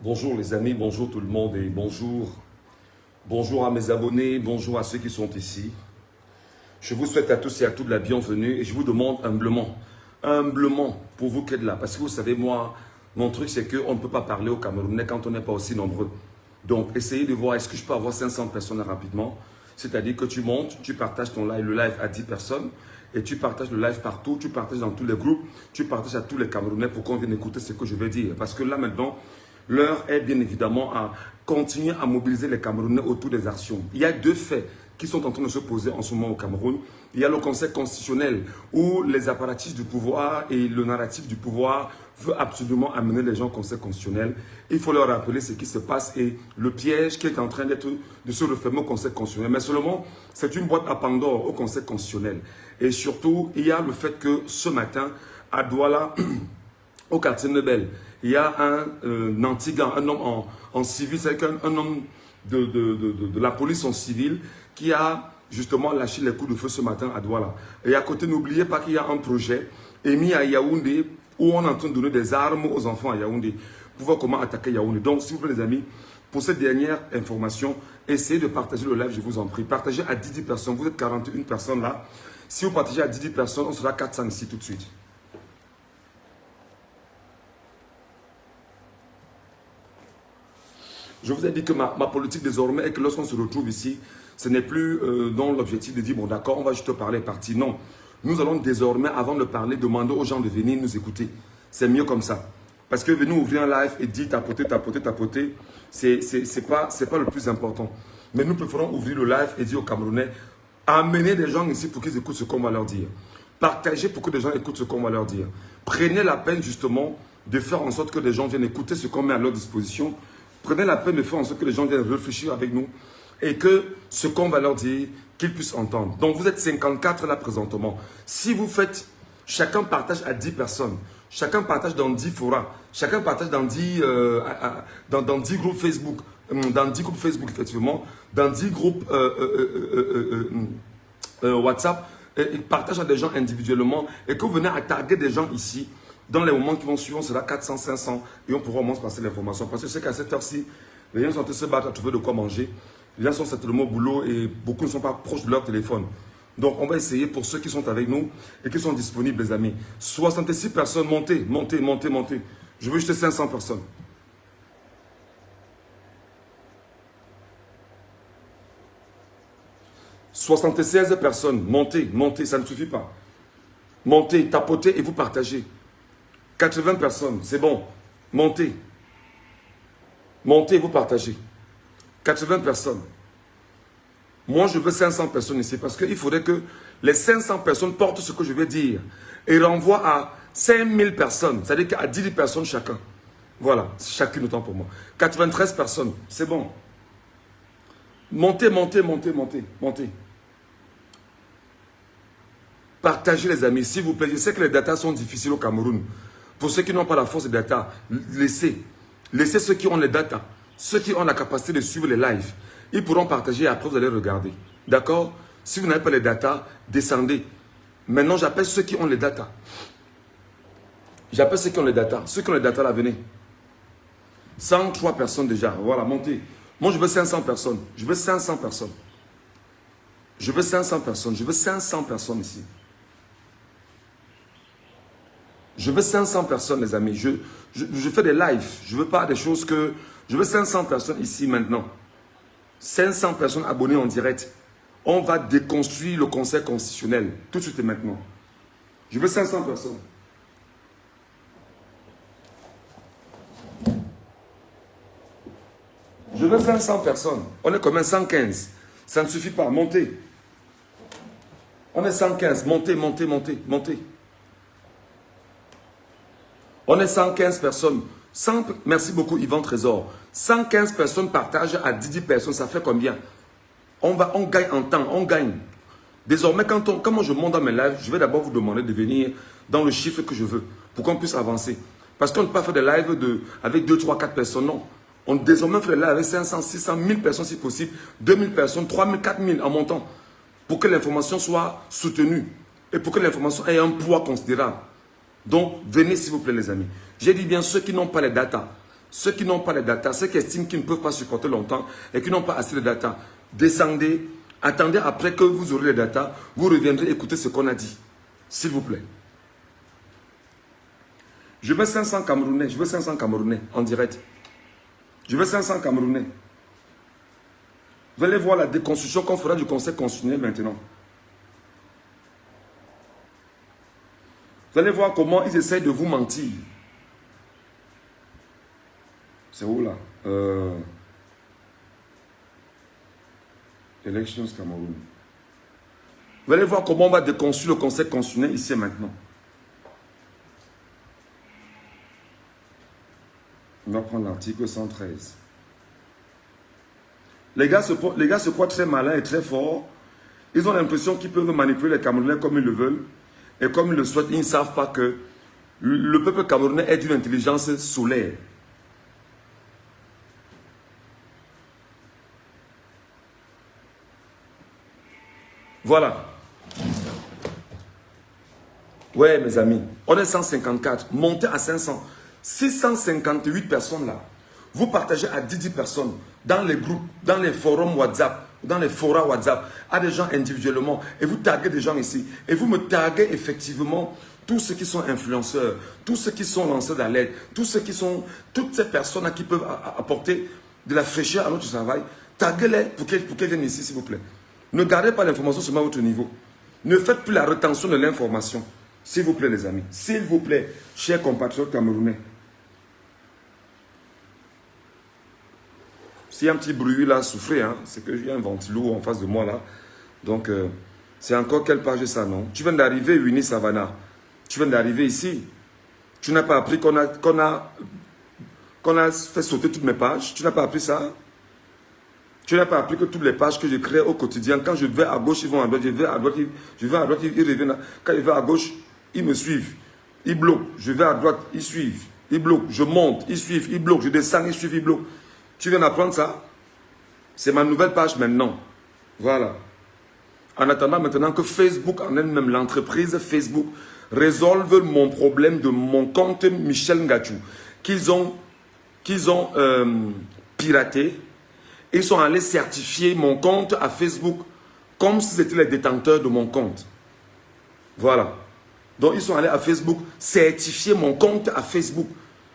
Bonjour les amis, bonjour tout le monde et bonjour à mes abonnés, bonjour à ceux qui sont ici. Je vous souhaite à tous et à toutes la bienvenue et je vous demande humblement pour vous qui êtes là. Parce que vous savez, moi, mon truc c'est qu'on ne peut pas parler au Camerounais quand on n'est pas aussi nombreux. Donc essayez de voir, est-ce que je peux avoir 500 personnes rapidement? C'est-à-dire que tu montes, tu partages ton live, le live à 10 personnes et tu partages le live partout, tu partages dans tous les groupes, tu partages à tous les Camerounais pour qu'on vienne écouter ce que je vais dire. Parce que là maintenant, l'heure est bien évidemment à continuer à mobiliser les Camerounais autour des actions. Il y a deux faits qui sont en train de se poser en ce moment au Cameroun. Il y a le Conseil constitutionnel où les apparatchiks du pouvoir et le narratif du pouvoir veut absolument amener les gens au Conseil constitutionnel. Il faut leur rappeler ce qui se passe et le piège qui est en train de se refermer au Conseil constitutionnel. Mais seulement, c'est une boîte à Pandore au Conseil constitutionnel. Et surtout, il y a le fait que ce matin, à Douala, au quartier Nebel, il y a un antigan, un homme en civil, c'est un homme de la police en civil qui a justement lâché les coups de feu ce matin à Douala. Et à côté, n'oubliez pas qu'il y a un projet émis à Yaoundé où on est en train de donner des armes aux enfants à Yaoundé pour voir comment attaquer Yaoundé. Donc, s'il vous plaît les amis, pour cette dernière information, essayez de partager le live, je vous en prie. Partagez à 10 personnes, vous êtes 41 personnes là. Si vous partagez à 10 personnes, on sera 400 ici tout de suite. Je vous ai dit que ma politique désormais est que lorsqu'on se retrouve ici, ce n'est plus dans l'objectif de dire, bon d'accord, on va juste te parler parti. Non, nous allons désormais, avant de parler, demander aux gens de venir nous écouter. C'est mieux comme ça. Parce que venir ouvrir un live et dire tapoter, c'est pas le plus important. Mais nous préférons ouvrir le live et dire aux Camerounais, amenez des gens ici pour qu'ils écoutent ce qu'on va leur dire. Partagez pour que des gens écoutent ce qu'on va leur dire. Prenez la peine justement de faire en sorte que des gens viennent écouter ce qu'on met à leur disposition. Prenez la peine de faire en sorte que les gens viennent réfléchir avec nous et que ce qu'on va leur dire, qu'ils puissent entendre. Donc vous êtes 54 là présentement. Si vous faites, chacun partage à 10 personnes, chacun partage dans 10 forums, chacun partage dans 10 groupes Facebook, dans 10 groupes Facebook effectivement, dans 10 groupes WhatsApp, et partage à des gens individuellement et que vous venez à taguer des gens ici. Dans les moments qui vont suivre, on sera 400, 500 et on pourra au moins se passer l'information. Parce que je sais qu'à cette heure-ci, les gens sont en train de se battre à trouver de quoi manger. Les gens sont certainement au boulot et beaucoup ne sont pas proches de leur téléphone. Donc, on va essayer pour ceux qui sont avec nous et qui sont disponibles, les amis. 66 personnes, montez. Je veux juste 500 personnes. « 76 personnes, montez, ça ne suffit pas. Montez, tapotez et vous partagez. 80 personnes, c'est bon. Montez, vous partagez. 80 personnes. Moi, je veux 500 personnes ici parce qu'il faudrait que les 500 personnes portent ce que je vais dire et renvoient à 5000 personnes, c'est-à-dire qu'à 10 personnes chacun. Voilà, chacune autant pour moi. 93 personnes, c'est bon. Montez. Partagez les amis, s'il vous plaît. Je sais que les datas sont difficiles au Cameroun. Pour ceux qui n'ont pas la force des datas, laissez ceux qui ont les datas, ceux qui ont la capacité de suivre les lives. Ils pourront partager et après vous allez regarder. D'accord? Si vous n'avez pas les datas, descendez. Maintenant, j'appelle ceux qui ont les datas. Ceux qui ont les datas, là, venez. 103 personnes déjà. Voilà, montez. Moi, je veux 500 personnes. Je veux 500 personnes ici. Je veux 500 personnes, les amis. Je fais des lives. Je veux pas des choses que... Je veux 500 personnes ici maintenant. 500 personnes abonnées en direct. On va déconstruire le Conseil constitutionnel. Tout de suite et maintenant. Je veux 500 personnes. Je veux 500 personnes. On est combien? 115. Ça ne suffit pas. Montez. On est 115. Montez. On est 115 personnes. Merci beaucoup Yvan Trésor. 115 personnes partagent à 10 personnes. Ça fait combien? On gagne en temps. On gagne. Désormais, quand moi je monte dans mes lives, je vais d'abord vous demander de venir dans le chiffre que je veux pour qu'on puisse avancer. Parce qu'on ne peut pas faire des lives avec 2, 3, 4 personnes. Non. On désormais fait des lives avec 500, 600, 1000 personnes si possible. 2000 personnes, 3000, 4000 en montant. pour que l'information soit soutenue et pour que l'information ait un poids considérable. Donc, venez s'il vous plaît les amis. J'ai dit bien ceux qui n'ont pas les datas. Ceux qui n'ont pas les datas, ceux qui estiment qu'ils ne peuvent pas supporter longtemps et qui n'ont pas assez de datas, descendez, attendez après que vous aurez les datas, vous reviendrez écouter ce qu'on a dit. S'il vous plaît. Je veux 500 Camerounais, je veux 500 Camerounais en direct. Je veux 500 Camerounais. Vous allez voir la déconstruction qu'on fera du Conseil constitutionnel maintenant. Vous allez voir comment ils essayent de vous mentir. C'est où là? Elections Cameroun. Vous allez voir comment on va déconstruire le Conseil constitutionnel ici et maintenant. On va prendre l'article 113. Les gars se croient très malins et très forts. Ils ont l'impression qu'ils peuvent manipuler les Camerounais comme ils le veulent. Et comme ils le souhaitent, ils ne savent pas que le peuple camerounais est d'une intelligence solaire. Voilà. Ouais, mes amis. On est 154. Montez à 500. 658 personnes là. Vous partagez à 10 personnes dans les groupes, dans les forums WhatsApp, dans les forats WhatsApp, à des gens individuellement. Et vous taguez des gens ici. Et vous me taguez effectivement tous ceux qui sont influenceurs, tous ceux qui sont lanceurs d'alerte, tous ceux qui sont, toutes ces personnes qui peuvent apporter de la fraîcheur à notre travail. Taguez-les pour qu'elles viennent ici, s'il vous plaît. Ne gardez pas l'information seulement à votre niveau. Ne faites plus la rétention de l'information. S'il vous plaît, les amis. S'il vous plaît, chers compatriotes camerounais. S'il y a un petit bruit là, souffrez, hein, c'est que j'ai un ventilo en face de moi là. Donc, c'est encore quelle page ça, non? Tu viens d'arriver, Winnie Savannah. Tu viens d'arriver ici. Tu n'as pas appris qu'on a fait sauter toutes mes pages. Tu n'as pas appris ça? Tu n'as pas appris que toutes les pages que je crée au quotidien, quand je vais à gauche, ils vont à droite, je vais à droite, ils reviennent. Quand je vais à gauche, ils me suivent. Ils bloquent. Je vais à droite, ils suivent. Ils bloquent. Je monte, ils suivent. Ils bloquent. Je descends, ils suivent, ils bloquent. Tu viens d'apprendre ça? C'est ma nouvelle page maintenant. Voilà. En attendant maintenant que Facebook en elle-même, l'entreprise Facebook, résolve mon problème de mon compte Michel Ngachou, qu'ils ont piraté. Ils sont allés certifier mon compte à Facebook comme si c'était les détenteurs de mon compte. Voilà. Donc, ils sont allés à Facebook certifier mon compte à Facebook.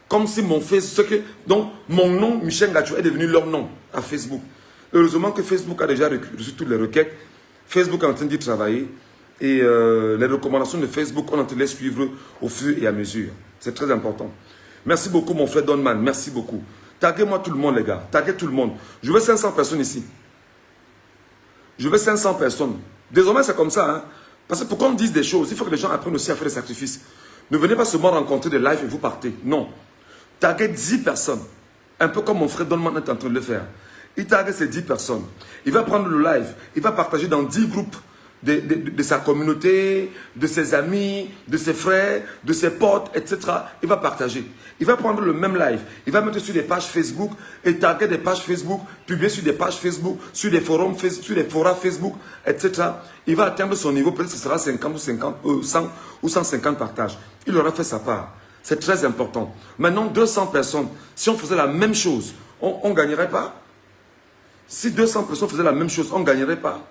Comme si mon Facebook... Donc, mon nom, Michel Ngachou, est devenu leur nom à Facebook. Heureusement que Facebook a déjà reçu toutes les requêtes. Facebook est en train d'y travailler. Et les recommandations de Facebook, on est en train de les suivre au fur et à mesure. C'est très important. Merci beaucoup, mon frère Donman. Merci beaucoup. Taguez-moi tout le monde, les gars. Taguez tout le monde. Je veux 500 personnes ici. Je veux 500 personnes. Désormais, c'est comme ça. Hein? Parce que pour qu'on dise des choses, il faut que les gens apprennent aussi à faire des sacrifices. Ne venez pas seulement rencontrer des lives et vous partez. Non. Taguez 10 personnes. Un peu comme mon frère Donman est en train de le faire. Il tague ces 10 personnes. Il va prendre le live. Il va partager dans 10 groupes de sa communauté, de ses amis, de ses frères, de ses potes, etc. Il va partager. Il va prendre le même live. Il va mettre sur des pages Facebook et taguer des pages Facebook, publier sur des pages Facebook, sur des forums, sur des forats Facebook, etc. Il va atteindre son niveau. Peut-être que ce sera 50 ou 50, 100 ou 150 partages. Il aura fait sa part. C'est très important. Maintenant, 200 personnes, si on faisait la même chose, on ne gagnerait pas? Si 200 personnes faisaient la même chose, on ne gagnerait pas?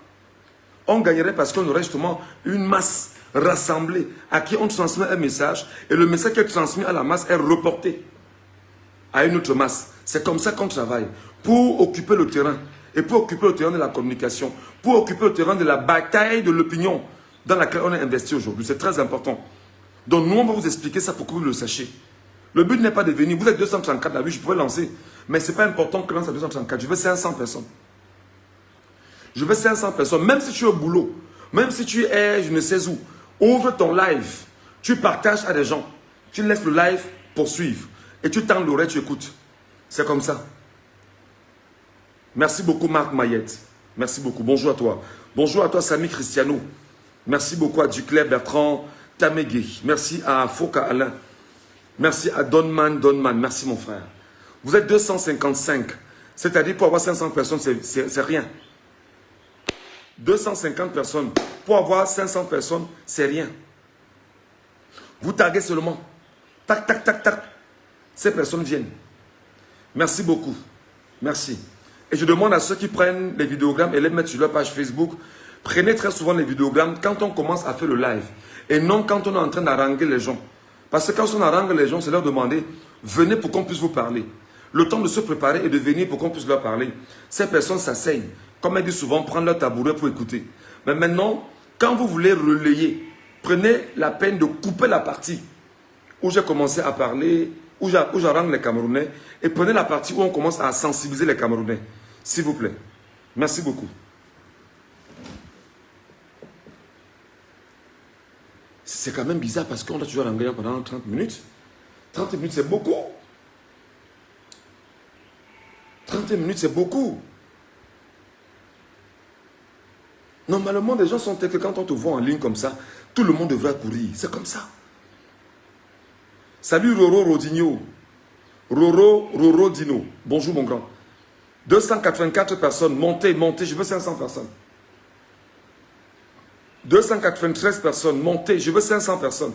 On gagnerait parce qu'on aurait justement une masse rassemblée à qui on transmet un message et le message qui est transmis à la masse est reporté à une autre masse. C'est comme ça qu'on travaille pour occuper le terrain et pour occuper le terrain de la communication, pour occuper le terrain de la bataille de l'opinion dans laquelle on est investi aujourd'hui. C'est très important. Donc nous, on va vous expliquer ça pour que vous le sachiez. Le but n'est pas de venir. Vous êtes 234 là, oui, je pourrais lancer. Mais ce n'est pas important que lance à 234. Je veux 500 personnes. Je veux 500 personnes. Même si tu es au boulot, même si tu es je ne sais où, ouvre ton live. Tu partages à des gens. Tu laisses le live poursuivre. Et tu tends l'oreille, tu écoutes. C'est comme ça. Merci beaucoup Marc Mayette. Merci beaucoup. Bonjour à toi. Bonjour à toi Samy Cristiano. Merci beaucoup à Duclerc Bertrand Tamégué. Merci à Foka Alain. Merci à Donman. Merci mon frère. Vous êtes 255. C'est-à-dire pour avoir 500 personnes, c'est rien. 250 personnes. Pour avoir 500 personnes, c'est rien. Vous taguez seulement. Tac, tac, tac, tac. Ces personnes viennent. Merci beaucoup. Merci. Et je demande à ceux qui prennent les vidéogrammes et les mettent sur leur page Facebook, prenez très souvent les vidéogrammes quand on commence à faire le live. Et non quand on est en train d'haranguer les gens. Parce que quand on harangue les gens, c'est leur demander, venez pour qu'on puisse vous parler. Le temps de se préparer et de venir pour qu'on puisse leur parler. Ces personnes s'asseyent. Comme elle dit souvent, prendre leur tabouret pour écouter. Mais maintenant, quand vous voulez relayer, prenez la peine de couper la partie où j'ai commencé à parler, où j'harangue les Camerounais, et prenez la partie où on commence à sensibiliser les Camerounais. S'il vous plaît. Merci beaucoup. C'est quand même bizarre parce qu'on a toujours harangué pendant 30 minutes. 30 minutes, c'est beaucoup. 30 minutes, c'est beaucoup. Normalement, les gens sont tels que quand on te voit en ligne comme ça, tout le monde devrait courir. C'est comme ça. Salut Roro Rodinho. Roro Dino. Bonjour mon grand. 284 personnes. Montez, montez. Je veux 500 personnes. 293 personnes. Montez. Je veux 500 personnes.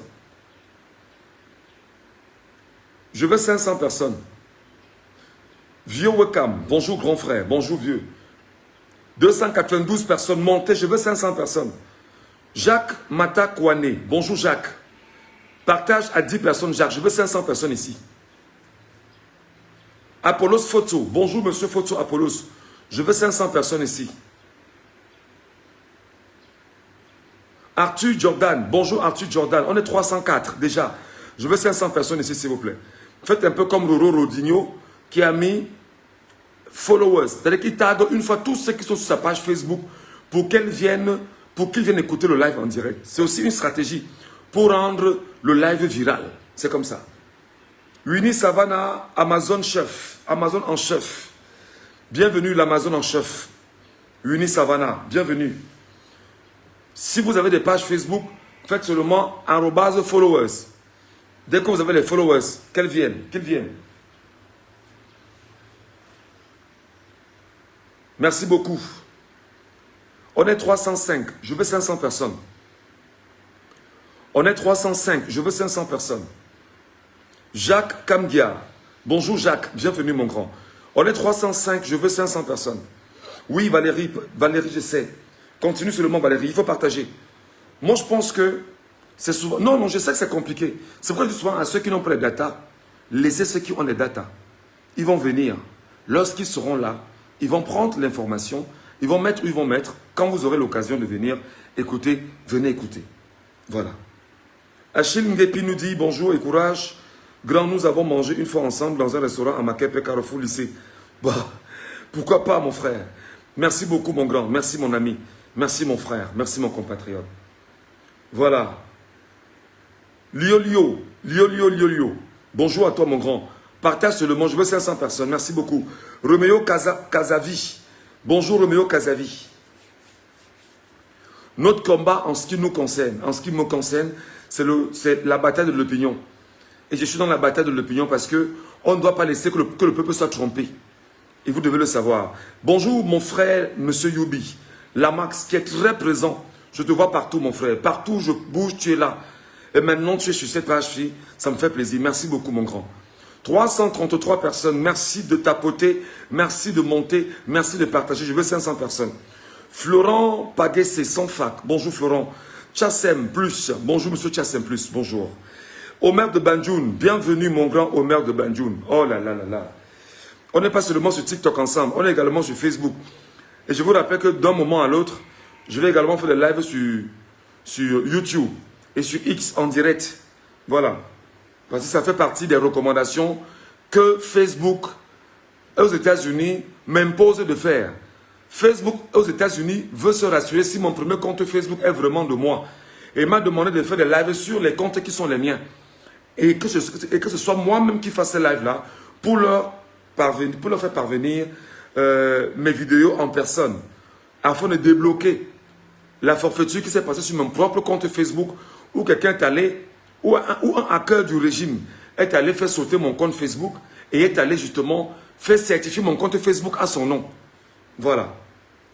Je veux 500 personnes. Vieux Wekam. Bonjour grand frère. Bonjour vieux. 292 personnes. Montez. Je veux 500 personnes. Jacques Mata Kouane. Bonjour Jacques. Partage à 10 personnes, Jacques. Je veux 500 personnes ici. Apollos Photo. Bonjour, monsieur Photo Apollos. Je veux 500 personnes ici. Arthur Jordan. Bonjour, Arthur Jordan. On est 304 déjà. Je veux 500 personnes ici, s'il vous plaît. Faites un peu comme Roro Rodinho qui a mis followers. C'est-à-dire qu'il tag une fois tous ceux qui sont sur sa page Facebook pour qu'ils viennent écouter le live en direct. C'est aussi une stratégie pour rendre le live viral. C'est comme ça. Winnie Savannah, Amazon chef. Amazon en chef. Bienvenue l'Amazon en chef. Winnie Savannah, bienvenue. Si vous avez des pages Facebook, faites seulement @followers. Dès que vous avez les followers, qu'ils viennent. Merci beaucoup. On est 305. Je veux 500 personnes. On est 305. Je veux 500 personnes. Jacques Kamgia. Bonjour Jacques. Bienvenue mon grand. On est 305. Je veux 500 personnes. Oui Valérie, je sais. Continue seulement Valérie. Il faut partager. Moi je pense que c'est souvent... Non, je sais que c'est compliqué. C'est pourquoi je dis souvent à ceux qui n'ont pas les data, laissez ceux qui ont les data. Ils vont venir. Lorsqu'ils seront là, ils vont prendre l'information. Ils vont mettre où ils vont mettre. Quand vous aurez l'occasion de venir écouter, venez écouter. Voilà. Achille Ngepi nous dit bonjour et courage. Grand, nous avons mangé une fois ensemble dans un restaurant à Makepe Carrefour lycée. Bah, pourquoi pas mon frère? Merci beaucoup mon grand, merci mon ami, merci mon frère, merci mon compatriote. Voilà. Lio. Bonjour à toi mon grand. Partage seulement, je veux 500 personnes, merci beaucoup. Roméo Kazavi. Bonjour Roméo Kazavi. Notre combat en ce qui nous concerne, c'est la bataille de l'opinion. Et je suis dans la bataille de l'opinion parce qu'on ne doit pas laisser que le peuple soit trompé. Et vous devez le savoir. Bonjour mon frère, monsieur Youbi. Lamax qui est très présent. Je te vois partout mon frère. Partout où je bouge, tu es là. Et maintenant tu es sur cette page-ci. Ça me fait plaisir. Merci beaucoup mon grand. 333 personnes. Merci de tapoter. Merci de monter. Merci de partager. Je veux 500 personnes. Florent Paguessé, sans fac. Bonjour Florent. Chassem Plus. Bonjour monsieur Chassem Plus. Bonjour. Omer de Banjoun. Bienvenue mon grand Omer de Banjoun. Oh là là là là. On n'est pas seulement sur TikTok ensemble. On est également sur Facebook. Et je vous rappelle que d'un moment à l'autre, je vais également faire des lives sur YouTube et sur X en direct. Voilà. Parce que ça fait partie des recommandations que Facebook aux États-Unis m'impose de faire. Facebook aux États-Unis veut se rassurer si mon premier compte Facebook est vraiment de moi. Et m'a demandé de faire des lives sur les comptes qui sont les miens. Et que ce soit moi-même qui fasse ces lives-là pour leur faire parvenir mes vidéos en personne. Afin de débloquer la forfaiture qui s'est passée sur mon propre compte Facebook où quelqu'un est allé, ou un hacker du régime est allé faire sauter mon compte Facebook et est allé justement faire certifier mon compte Facebook à son nom. Voilà.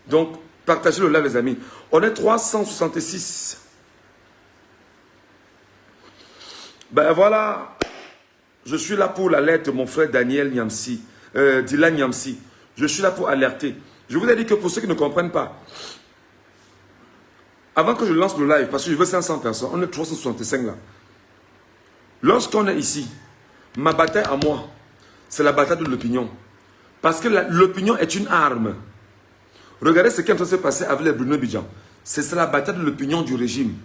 Donc, Partagez le live, les amis. On est 366. Ben voilà. Je suis là pour l'alerte de mon frère Daniel Niamsi. Dylan Niamsi. Je suis là pour alerter. Je vous ai dit que pour ceux qui ne comprennent pas, avant que je lance le live, parce que je veux 500 personnes, on est 365 là. Lorsqu'on est ici, ma bataille à moi, c'est la bataille de l'opinion. Parce que l'opinion est une arme. Regardez ce qui est en train de se passer avec les Bruno Bidjan. C'est la bataille de l'opinion du régime.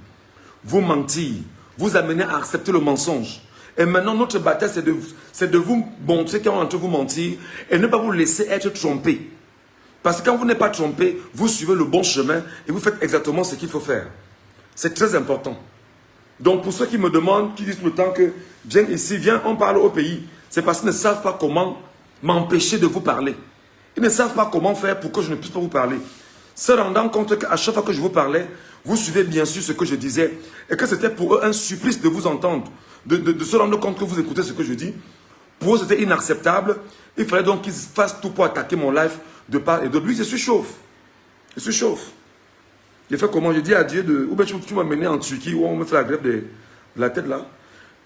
Vous mentir, vous amener à accepter le mensonge. Et maintenant, notre bataille, c'est de vous montrer qu'on est en train de vous mentir et ne pas vous laisser être trompé. Parce que quand vous n'êtes pas trompé, vous suivez le bon chemin et vous faites exactement ce qu'il faut faire. C'est très important. Donc, pour ceux qui me demandent, qui disent tout le temps que viens ici, viens, on parle au pays, c'est parce qu'ils ne savent pas comment m'empêcher de vous parler. Ils ne savent pas comment faire pour que je ne puisse pas vous parler. Se rendant compte qu'à chaque fois que je vous parlais, vous suivez bien sûr ce que je disais et que c'était pour eux un supplice de vous entendre, de se rendre compte que vous écoutez ce que je dis. Pour eux, c'était inacceptable. Il fallait donc qu'ils fassent tout pour attaquer mon live de part et d'autre. Lui, je suis chauffe. Je suis chauffe. J'ai fait comment? J'ai dit à Dieu de... Ou bien tu m'as mené en Turquie où on me fait la grève de la tête là.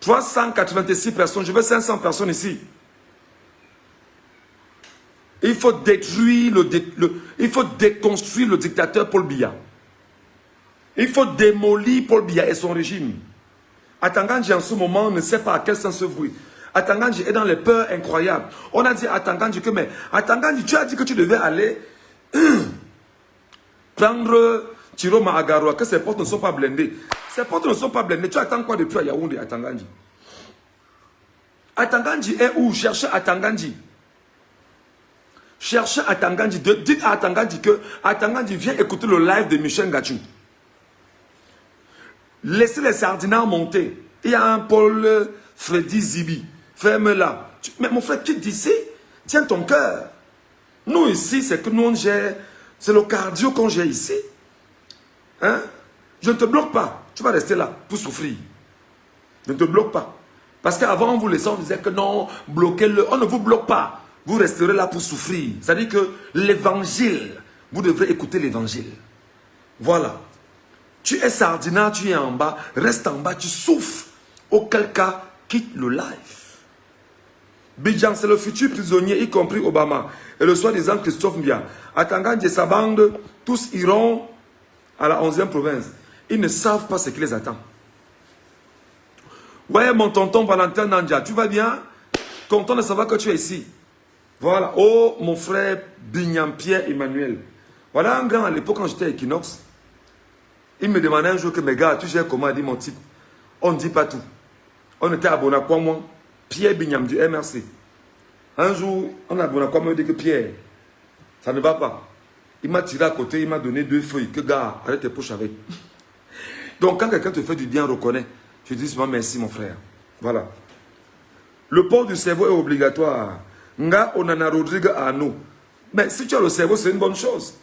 386 personnes. Je veux 500 personnes ici. Il faut détruire il faut déconstruire le dictateur Paul Biya. Il faut démolir Paul Biya et son régime. Atangandji en ce moment ne sait pas à quel sens se vouer. Atangandji est dans les peurs incroyables. On a dit à Atangandji que, mais Atangandji, tu as dit que tu devais aller prendre Chiroma Agaroua, que ses portes ne sont pas blindées. Ses portes ne sont pas blindées. Tu attends quoi depuis à Yaoundé, Atangandji? Atangandji est où? Cherchez Atangandji. Cherchez Atangandji. Dites à Atangandji que Atangandji vient écouter le live de Michel Gachou. Laissez les sardinards monter. Il y a un Paul Freddy Zibi. Ferme-la. Mais mon frère, quitte d'ici. Tiens ton cœur. Nous ici, c'est que nous on gère. C'est le cardio qu'on gère ici. Hein? Je ne te bloque pas. Tu vas rester là pour souffrir. Je ne te bloque pas. Parce qu'avant, on vous laissait, on disait que non, bloquez-le. On ne vous bloque pas. Vous resterez là pour souffrir. C'est-à-dire que l'évangile, vous devrez écouter l'évangile. Voilà. Tu es sardinard, tu es en bas, reste en bas, tu souffres. Auquel cas, quitte le live. Bidjan, c'est le futur prisonnier, y compris Obama. Et le soi-disant Christophe Mbia. Atangandji et sa bande, tous iront à la 11e province. Ils ne savent pas ce qui les attend. Ouais, mon tonton Valentin Nandia, tu vas bien? Content de savoir que tu es ici. Voilà. Oh, mon frère Bignam Pierre Emmanuel. Voilà un grand à l'époque quand j'étais à Equinox. Il me demandait un jour que mes gars, tu gères comment? Il dit mon type. On ne dit pas tout. On était abonné à quoi moi? Pierre Bignam du MRC. Un jour, on a abonné à quoi moi? Il dit que Pierre, ça ne va pas. Il m'a tiré à côté, il m'a donné 2 feuilles. Que gars, arrête tes poches avec. Donc quand quelqu'un te fait du bien, reconnais. Je dis souvent merci mon frère. Voilà. Le port du cerveau est obligatoire. Nga Onana Rodrigue Ano. Mais si tu as le cerveau, c'est une bonne chose.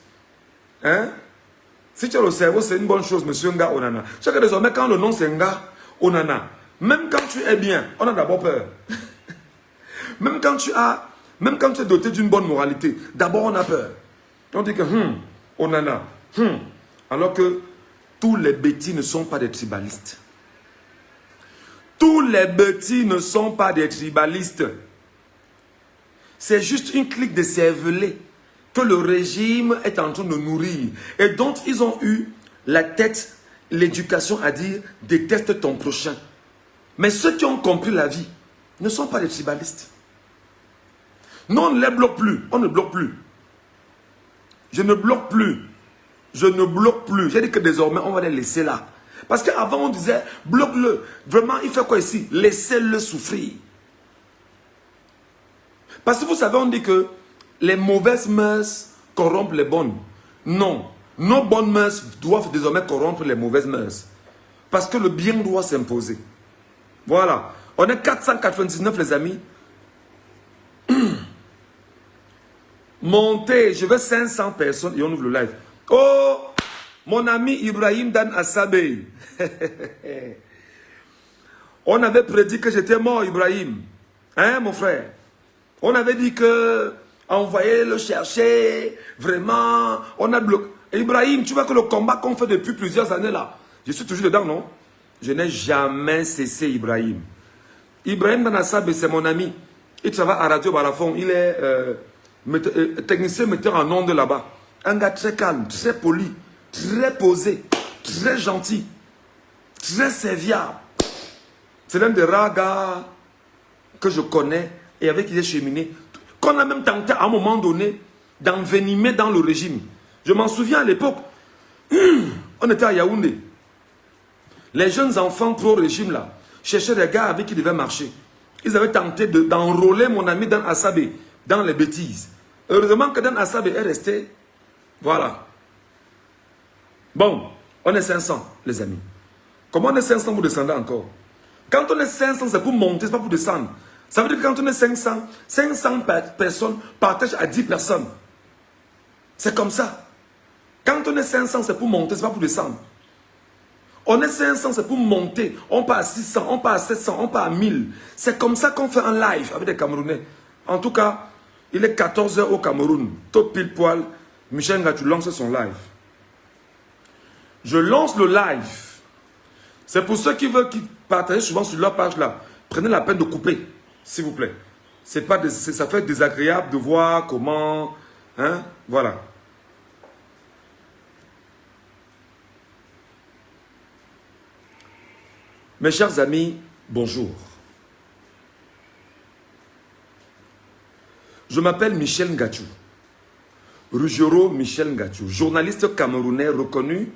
Hein? Si tu as le cerveau, c'est une bonne chose, monsieur Nga Onana. Chaque désormais, quand le nom c'est Nga Onana, même quand tu es bien, on a d'abord peur. même quand tu es doté d'une bonne moralité, d'abord on a peur. On dit que, Onana, alors que tous les bêtis ne sont pas des tribalistes. Tous les bêtis ne sont pas des tribalistes. C'est juste une clique de cervelets que le régime est en train de nourrir et dont ils ont eu la tête, l'éducation à dire déteste ton prochain. Mais ceux qui ont compris la vie ne sont pas des tribalistes. Non, on ne les bloque plus. On ne bloque plus. Je ne bloque plus. Je ne bloque plus. J'ai dit que désormais, on va les laisser là. Parce qu'avant, on disait, bloque-le. Vraiment, il fait quoi ici? Laissez-le souffrir. Parce que vous savez, on dit que les mauvaises mœurs corrompent les bonnes. Non. Nos bonnes mœurs doivent désormais corrompre les mauvaises mœurs. Parce que le bien doit s'imposer. Voilà. On est 499 les amis. Montez, je veux 500 personnes et on ouvre le live. Oh, mon ami Ibrahim Dan Assabe. On avait prédit que j'étais mort, Ibrahim. Hein, mon frère? On avait dit que envoyer le chercher, vraiment, on a bloqué. Ibrahim, tu vois que le combat qu'on fait depuis plusieurs années là, je suis toujours dedans, non? Je n'ai jamais cessé Ibrahim. Ibrahim Banassab, c'est mon ami. Il travaille à Radio Balafon. Il est technicien metteur en ondes là-bas. Un gars très calme, très poli, très posé, très gentil, très serviable. C'est l'un des rares gars que je connais et avec qui j'ai cheminé. Qu'on a même tenté à un moment donné d'envenimer dans le régime. Je m'en souviens à l'époque. On était à Yaoundé. Les jeunes enfants pro-régime là cherchaient des gars avec qui ils devaient marcher. Ils avaient tenté d'enrôler mon ami Dan Assabé dans les bêtises. Heureusement que Dan Assabé est resté. Voilà. Bon, on est 500, les amis. Comment on est 500 pour descendre encore? Quand on est 500, c'est pour monter, c'est pas pour descendre. Ça veut dire que quand on est 500, 500 personnes partagent à 10 personnes. C'est comme ça. Quand on est 500, c'est pour monter, c'est pas pour descendre. On est 500, c'est pour monter. On part à 600, on part à 700, on part à 1000. C'est comme ça qu'on fait un live avec des Camerounais. En tout cas, il est 14 h au Cameroun. Tout pile poil. Michel Ngatou lance son live. Je lance le live. C'est pour ceux qui veulent partager souvent sur leur page là. Prenez la peine de couper, s'il vous plaît. Ça fait désagréable de voir comment... Hein? Voilà. Mes chers amis, bonjour. Je m'appelle Michel Ngatou. Ruggiero Michel Ngatou, journaliste camerounais reconnu.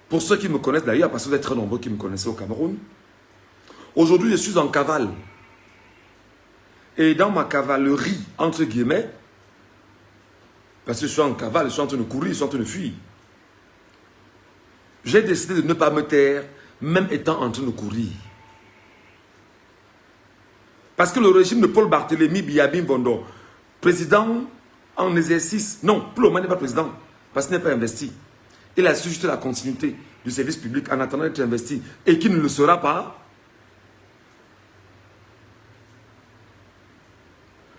Pour ceux qui me connaissent d'ailleurs, parce que vous êtes très nombreux qui me connaissaient au Cameroun. Aujourd'hui, je suis en cavale. Et dans ma cavalerie, entre guillemets, parce que je suis en cavale, je suis en train de courir, je suis en train de fuir. J'ai décidé de ne pas me taire, même étant en train de courir. Parce que le régime de Paul Barthélémy Biabim Bondo, président en exercice, non, pour le moment, il n'est pas président, parce qu'il n'est pas investi. Il assure juste la continuité du service public en attendant d'être investi et qui ne le sera pas.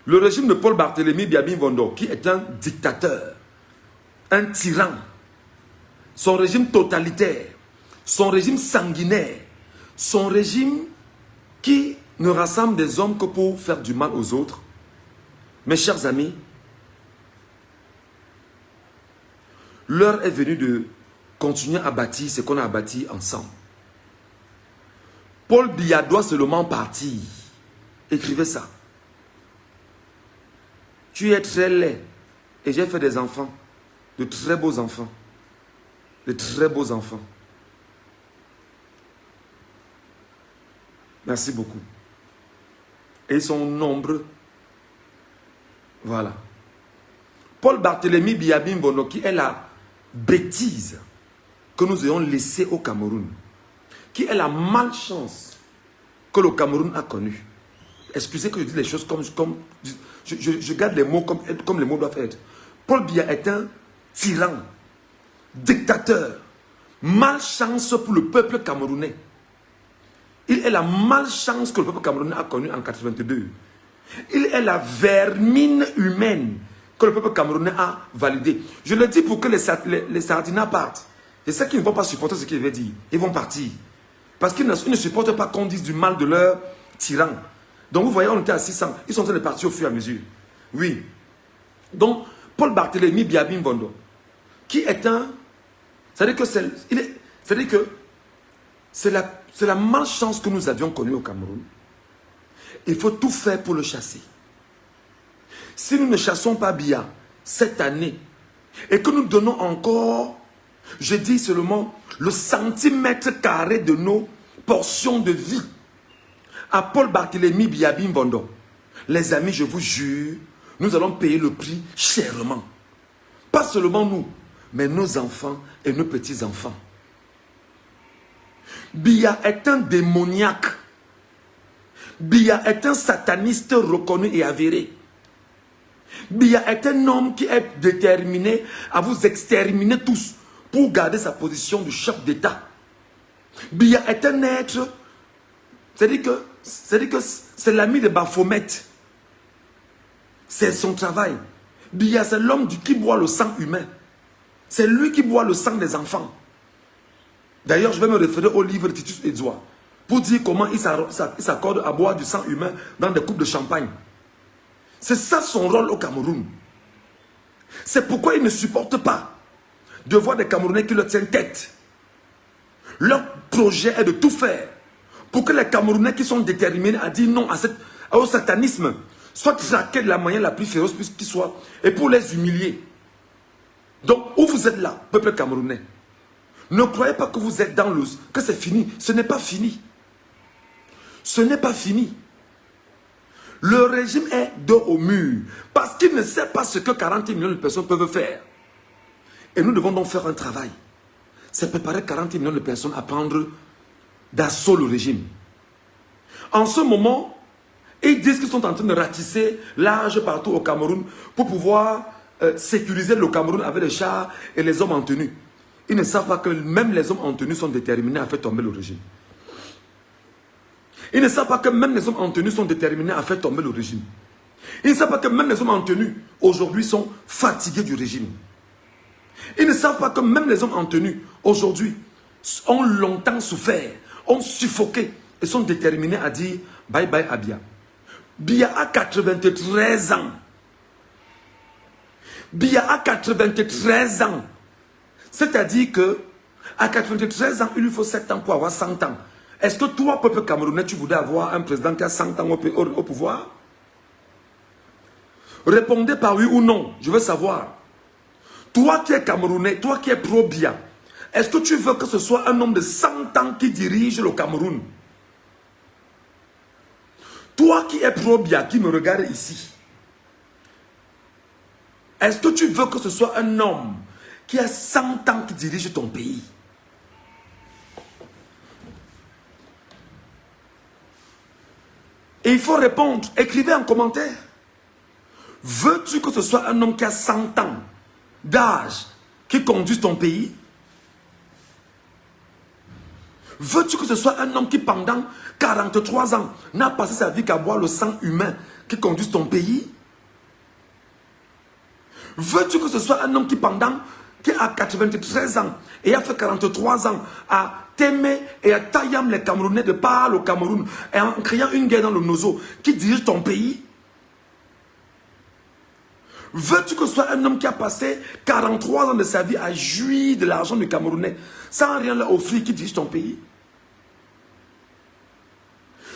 Le régime de Paul Barthélémy Biabim Bondo, qui est un dictateur, un tyran, son régime totalitaire, son régime sanguinaire, son régime qui ne rassemble des hommes que pour faire du mal aux autres. Mes chers amis, l'heure est venue de continuer à bâtir ce qu'on a bâti ensemble. Paul Biya doit seulement partir. Écrivez ça. Tu es très laid. Et j'ai fait des enfants. De très beaux enfants. De très beaux enfants. Merci beaucoup. Et ils sont nombreux. Voilà. Paul Barthélémy Biabim Bondo, qui est la bêtise que nous ayons laissée au Cameroun, qui est la malchance que le Cameroun a connue. Excusez que je dise les choses comme je garde les mots comme les mots doivent être. Paul Biya est un tyran, dictateur, malchance pour le peuple camerounais. Il est la malchance que le peuple camerounais a connue en 82. Il est la vermine humaine que le peuple camerounais a validée. Je le dis pour que les sardinats partent. Et ceux qui ne vont pas supporter ce qu'il veut dire, ils vont partir. Parce qu'ils ne supportent pas qu'on dise du mal de leur tyran. Donc vous voyez, on était à 600. Ils sont en train de partir au fur et à mesure. Oui. Donc, Paul Barthélémy Biabim Bondo, qui est un... C'est-à-dire que c'est la malchance que nous avions connue au Cameroun. Il faut tout faire pour le chasser. Si nous ne chassons pas Biya cette année, et que nous donnons encore, je dis seulement, le centimètre carré de nos portions de vie à Paul Barthélémy Biabim Bondo, les amis, je vous jure, nous allons payer le prix chèrement. Pas seulement nous, mais nos enfants et nos petits-enfants. Biya est un démoniaque. Biya est un sataniste reconnu et avéré. Biya est un homme qui est déterminé à vous exterminer tous pour garder sa position de chef d'État. Biya est un être, c'est-à-dire que c'est l'ami de Baphomet. C'est son travail. Biya, c'est l'homme qui boit le sang humain. C'est lui qui boit le sang des enfants. D'ailleurs, je vais me référer au livre de Titus Edouard pour dire comment il s'accorde à boire du sang humain dans des coupes de champagne. C'est ça son rôle au Cameroun. C'est pourquoi il ne supporte pas de voir des Camerounais qui le tiennent tête. Leur projet est de tout faire pour que les Camerounais qui sont déterminés à dire non au satanisme soient traqués de la manière la plus féroce qu'il soit et pour les humilier. Donc, où vous êtes là, peuple camerounais, ne croyez pas que vous êtes dans que c'est fini. Ce n'est pas fini. Ce n'est pas fini. Le régime est dos au mur parce qu'il ne sait pas ce que 40 millions de personnes peuvent faire. Et nous devons donc faire un travail. C'est préparer 40 millions de personnes à prendre d'assaut le régime. En ce moment, ils disent qu'ils sont en train de ratisser l'âge partout au Cameroun pour pouvoir sécuriser le Cameroun avec les chars et les hommes en tenue. Ils ne savent pas que même les hommes en tenue sont déterminés à faire tomber le régime. Ils ne savent pas que même les hommes en tenue sont déterminés à faire tomber le régime. Ils ne savent pas que même les hommes en tenue aujourd'hui sont fatigués du régime. Ils ne savent pas que même les hommes en tenue aujourd'hui ont longtemps souffert, ont suffoqué et sont déterminés à dire bye bye à Biya. Biya a 93 ans. Biya a 93 ans. C'est-à-dire que à 93 ans, il lui faut 7 ans pour avoir 100 ans. Est-ce que toi, peuple camerounais, tu voudrais avoir un président qui a 100 ans au pouvoir? Répondez par oui ou non. Je veux savoir. Toi qui es camerounais, toi qui es pro-Biya, est-ce que tu veux que ce soit un homme de 100 ans qui dirige le Cameroun? Toi qui es pro-Biya, qui me regarde ici, est-ce que tu veux que ce soit un homme qui a 100 ans qui dirige ton pays? Et il faut répondre. Écrivez en commentaire. Veux-tu que ce soit un homme qui a 100 ans d'âge qui conduise ton pays? Veux-tu que ce soit un homme qui pendant 43 ans n'a passé sa vie qu'à boire le sang humain qui conduise ton pays? Veux-tu que ce soit un homme qui a 93 ans et a fait 43 ans à t'aimer et à tailler les Camerounais de par le Cameroun et en créant une guerre dans le Nozo qui dirige ton pays? Veux-tu que ce soit un homme qui a passé 43 ans de sa vie à jouir de l'argent du Camerounais sans rien leur offrir qui dirige ton pays?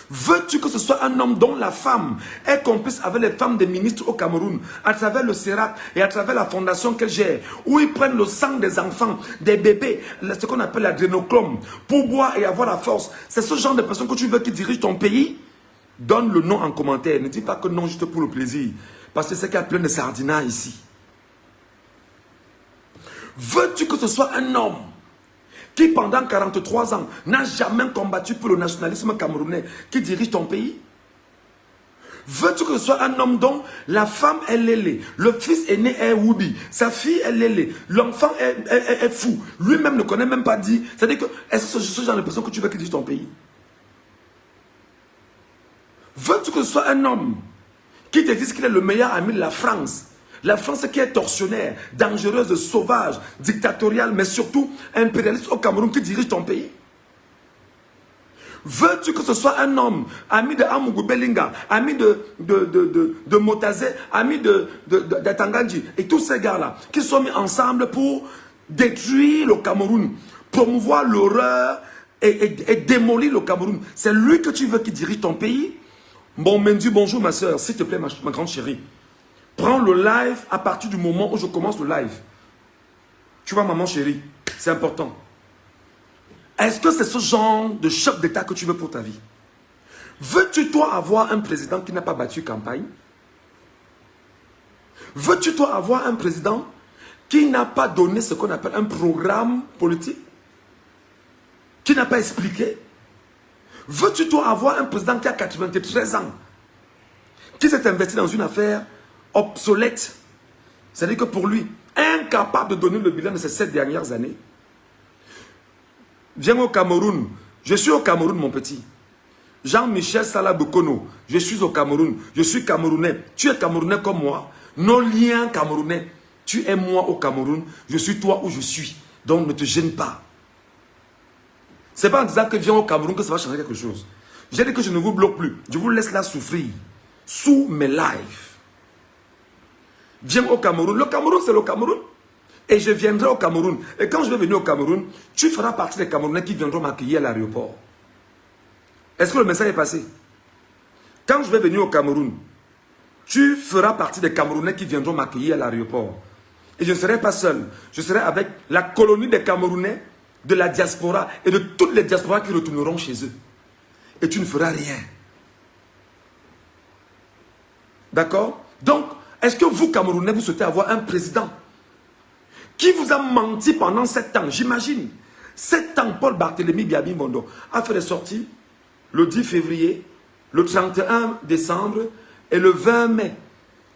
Veux-tu que ce soit un homme dont la femme est complice avec les femmes des ministres au Cameroun à travers le CERAC et à travers la fondation qu'elle gère, où ils prennent le sang des enfants, des bébés, ce qu'on appelle l'adrénochrome, pour boire et avoir la force? C'est ce genre de personnes que tu veux qui dirige ton pays? Donne le nom en commentaire. Ne dis pas que non juste pour le plaisir. Parce que c'est qu'il y a plein de sardinats ici. Veux-tu que ce soit un homme qui pendant 43 ans n'a jamais combattu pour le nationalisme camerounais qui dirige ton pays? Veux-tu que ce soit un homme dont la femme est Lélé, le fils aîné est Woubi, sa fille est Lélé, l'enfant est fou, lui-même ne connaît même pas dit. C'est-à-dire que est-ce que c'est ce genre de personne que tu veux qui dirige ton pays? Veux-tu que ce soit un homme qui te dise qu'il est le meilleur ami de la France? La France qui est tortionnaire, dangereuse, sauvage, dictatoriale, mais surtout impérialiste au Cameroun qui dirige ton pays? Veux-tu que ce soit un homme, ami de Amougou Belinga, ami de Motazé, ami de Tangandji, et tous ces gars-là, qui sont mis ensemble pour détruire le Cameroun, promouvoir l'horreur et démolir le Cameroun? C'est lui que tu veux qui dirige ton pays? Bon, Mendy, bonjour ma soeur, s'il te plaît, ma grande chérie. Prends le live à partir du moment où je commence le live. Tu vois, maman chérie, c'est important. Est-ce que c'est ce genre de chef d'État que tu veux pour ta vie? Veux-tu toi avoir un président qui n'a pas battu campagne? Veux-tu toi avoir un président qui n'a pas donné ce qu'on appelle un programme politique? Qui n'a pas expliqué? Veux-tu toi avoir un président qui a 93 ans, qui s'est investi dans une affaire obsolète? C'est-à-dire que pour lui, incapable de donner le bilan de ces 7 dernières années. Viens au Cameroun. Je suis au Cameroun, mon petit. Jean-Michel Salah Bokono. Je suis au Cameroun. Je suis Camerounais. Tu es Camerounais comme moi. Nos liens camerounais. Tu es moi au Cameroun, je suis toi où je suis. Donc ne te gêne pas. Ce n'est pas en disant que viens au Cameroun que ça va changer quelque chose. J'ai dit que je ne vous bloque plus. Je vous laisse là souffrir. Sous mes lives. Viens au Cameroun. Le Cameroun, c'est le Cameroun. Et je viendrai au Cameroun. Et quand je vais venir au Cameroun, tu feras partie des Camerounais qui viendront m'accueillir à l'aéroport. Est-ce que le message est passé? Quand je vais venir au Cameroun, tu feras partie des Camerounais qui viendront m'accueillir à l'aéroport. Et je ne serai pas seul. Je serai avec la colonie des Camerounais, de la diaspora et de toutes les diasporas qui retourneront chez eux. Et tu ne feras rien. D'accord? Donc, est-ce que vous, Camerounais, vous souhaitez avoir un président qui vous a menti pendant 7 ans? J'imagine. 7 ans, Paul Barthélémy Biabi Mondo a fait des sorties le 10 février, le 31 décembre et le 20 mai.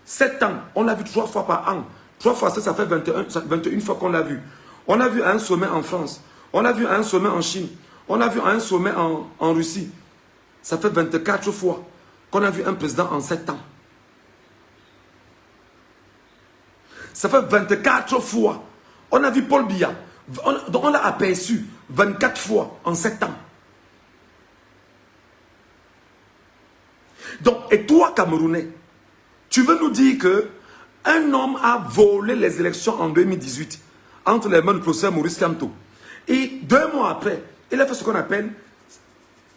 7 ans. On l'a vu 3 fois par an. 3 fois ça fait 21 fois qu'on l'a vu. On l'a vu à un sommet en France. On l'a vu à un sommet en Chine. On l'a vu à un sommet en Russie. Ça fait 24 fois qu'on a vu un président en 7 ans. Ça fait 24 fois. On a vu Paul Biya. On l'a aperçu 24 fois en 7 ans. Donc, et toi, Camerounais, tu veux nous dire que un homme a volé les élections en 2018 entre les mains du professeur Maurice Kamto. Et 2 mois après, il a fait ce qu'on appelle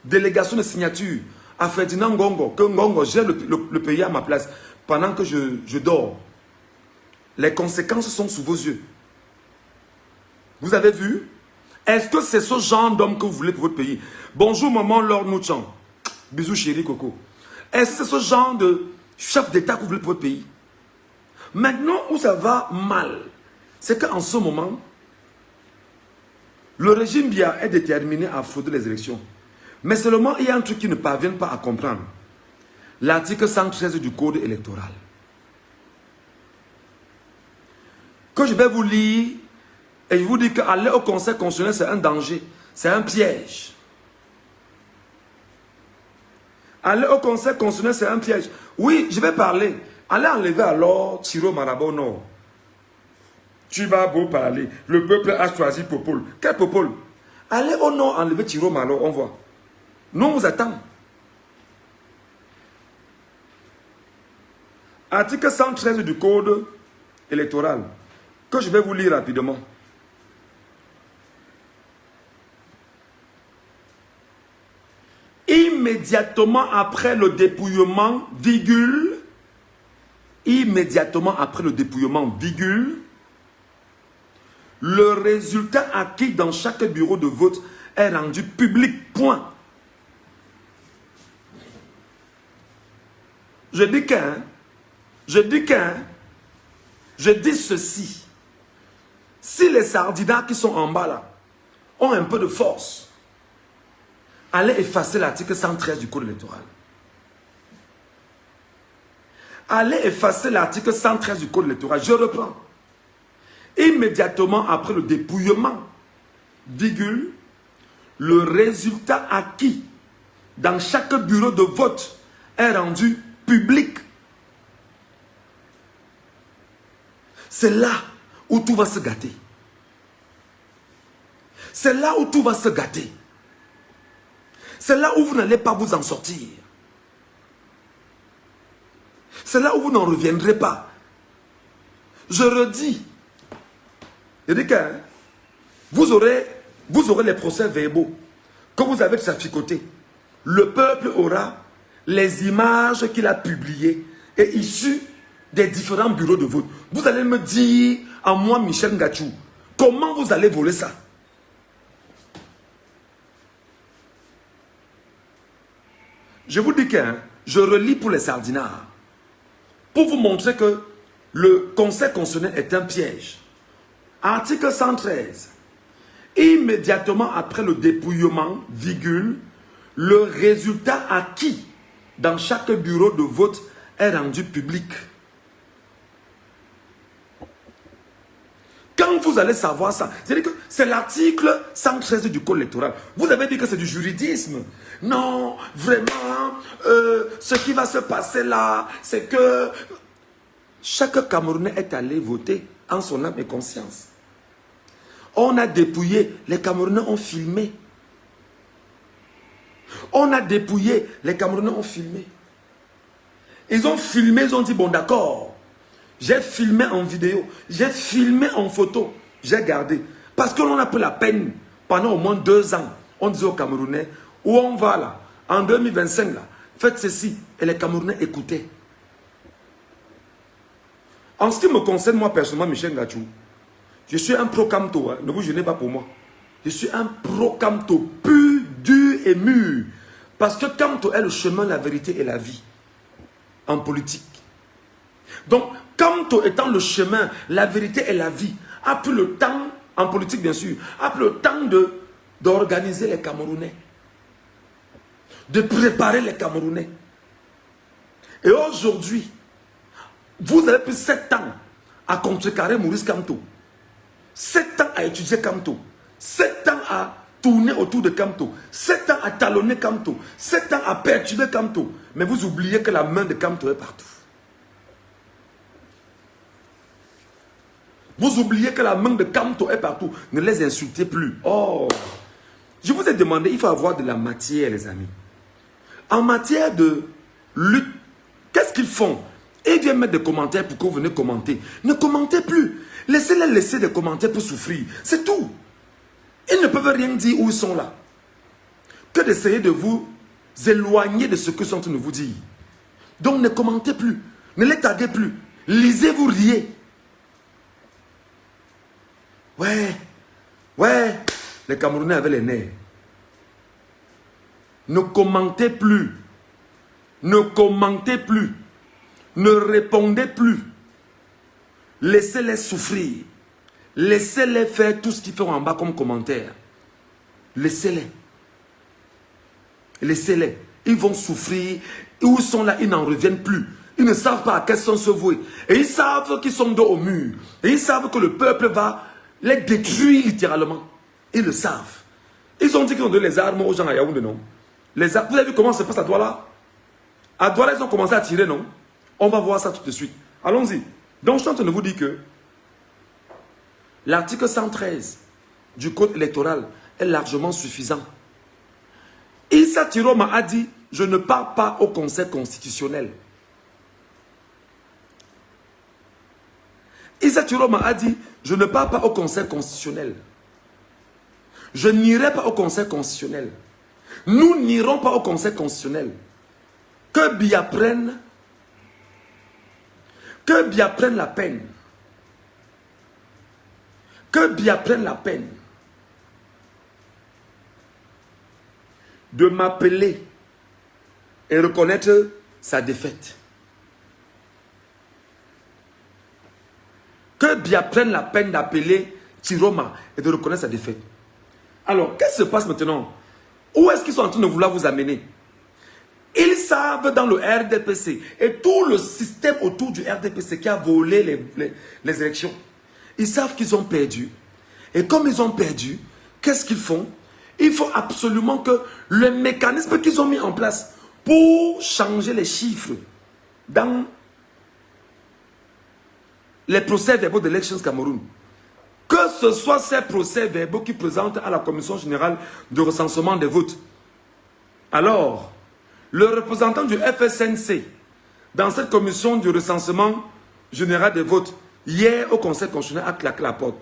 délégation de signature à Ferdinand Ngongo, que Ngongo gère le pays à ma place pendant que je dors. Les conséquences sont sous vos yeux. Vous avez vu? Est-ce que c'est ce genre d'homme que vous voulez pour votre pays? Bonjour maman Lord Nouchan. Bisous chérie Coco. Est-ce que c'est ce genre de chef d'État que vous voulez pour votre pays? Maintenant où ça va mal, c'est qu'en ce moment, le régime Biya est déterminé à frauder les élections. Mais seulement, il y a un truc qu'ils ne parviennent pas à comprendre. L'article 113 du Code électoral. Que je vais vous lire, et je vous dis qu'aller au Conseil constitutionnel, c'est un danger. C'est un piège. Aller au Conseil constitutionnel, c'est un piège. Oui, je vais parler. Allez enlever alors Thiro Marabout, non. Tu vas beau parler. Le peuple a choisi Popol. Quel Popol? Allez au nord enlever Thiro Marabout, on voit. Nous, on vous attend. Article 113 du Code électoral, que je vais vous lire rapidement. Immédiatement après le dépouillement, virgule, immédiatement après le dépouillement, virgule, le résultat acquis dans chaque bureau de vote est rendu public, point. Je dis ceci. Si les sardinats qui sont en bas là ont un peu de force, allez effacer l'article 113 du Code électoral. Allez effacer l'article 113 du Code électoral. Je reprends. Immédiatement après le dépouillement, virgule, le résultat acquis dans chaque bureau de vote est rendu public. C'est là où tout va se gâter. C'est là où tout va se gâter. C'est là où vous n'allez pas vous en sortir. C'est là où vous n'en reviendrez pas. Je redis. Je dis que vous aurez les procès verbaux que vous avez traficotés. Le peuple aura les images qu'il a publiées et issues des différents bureaux de vote. Vous allez me dire, à moi, Michel Ngachou, comment vous allez voler ça? Je vous dis que je relis pour les sardinards, pour vous montrer que le Conseil constitutionnel est un piège. Article 113. Immédiatement après le dépouillement, virgule, le résultat acquis dans chaque bureau de vote est rendu public. Quand vous allez savoir ça, c'est-à-dire que c'est l'article 113 du Code électoral. Vous avez dit que c'est du juridisme. Non, vraiment, ce qui va se passer là, c'est que... Chaque Camerounais est allé voter en son âme et conscience. On a dépouillé, les Camerounais ont filmé. On a dépouillé, les Camerounais ont filmé. Ils ont filmé, ils ont dit, bon d'accord, j'ai filmé en vidéo, j'ai filmé en photo, j'ai gardé. Parce que l'on a pris la peine, pendant au moins 2 ans, on disait aux Camerounais, où on va là, en 2025 là, faites ceci, et les Camerounais écoutaient. En ce qui me concerne, moi personnellement, Michel Ngachou, je suis un pro-Camto, hein, ne vous gênez pas pour moi. Je suis un pro-Camto, pur, dur et mûr. Parce que Camto est le chemin, la vérité et la vie. En politique. Donc, Camto étant le chemin, la vérité et la vie, a pris le temps, en politique bien sûr, a pris le temps d'organiser les Camerounais. De préparer les Camerounais. Et aujourd'hui, vous avez pris 7 ans à contrecarrer Maurice Kamto. 7 ans à étudier Kamto. 7 ans à tourner autour de Kamto. 7 ans à talonner Kamto. 7 ans à perturber Kamto. Mais vous oubliez que la main de Kamto est partout. Vous oubliez que la main de Kamto est partout. Ne les insultez plus. Oh, je vous ai demandé, il faut avoir de la matière, les amis. En matière de lutte, qu'est-ce qu'ils font? Et ils viennent mettre des commentaires pour que vous venez commenter. Ne commentez plus. Laissez-les laisser des commentaires pour souffrir. C'est tout. Ils ne peuvent rien dire où ils sont là. Que d'essayer de vous éloigner de ce que sont en train de vous dire. Donc ne commentez plus. Ne les taguez plus. Lisez, vous riez. Ouais. Les Camerounais avaient les nerfs. Ne commentez plus. Ne commentez plus. Ne répondez plus. Laissez-les souffrir. Laissez-les faire tout ce qu'ils font en bas comme commentaire. Laissez-les. Laissez-les. Ils vont souffrir. Où ils sont là, ils n'en reviennent plus. Ils ne savent pas à quel sens se vouer. Et ils savent qu'ils sont dos au mur. Et ils savent que le peuple va les détruire littéralement. Ils le savent. Ils ont dit qu'ils ont donné les armes aux gens à Yaoundé, non? Vous avez vu comment ça se passe à Douala? À Douala, ils ont commencé à tirer, non? On va voir ça tout de suite. Allons-y. Donc, je suis en train de vous dire que l'article 113 du code électoral est largement suffisant. Issa Tiroma a dit, je ne pars pas au Conseil constitutionnel. Issa Tiroma a dit, je ne pars pas au Conseil constitutionnel. Je n'irai pas au Conseil constitutionnel. Nous n'irons pas au Conseil constitutionnel. Que Biya prenne la peine. Que Biya prenne la peine de m'appeler et reconnaître sa défaite. Que Biya prenne la peine d'appeler Tiroma et de reconnaître sa défaite. Alors, qu'est-ce qui se passe maintenant? Où est-ce qu'ils sont en train de vouloir vous amener? Ils savent dans le RDPC et tout le système autour du RDPC qui a volé les élections. Ils savent qu'ils ont perdu. Et comme ils ont perdu, qu'est-ce qu'ils font? Il faut absolument que le mécanisme qu'ils ont mis en place pour changer les chiffres dans les procès-verbaux d'Elections Cameroun, que ce soit ces procès-verbaux qui présentent à la Commission générale de recensement des votes. Alors, le représentant du FSNC, dans cette commission du recensement général des votes, hier au Conseil constitutionnel a claqué la porte,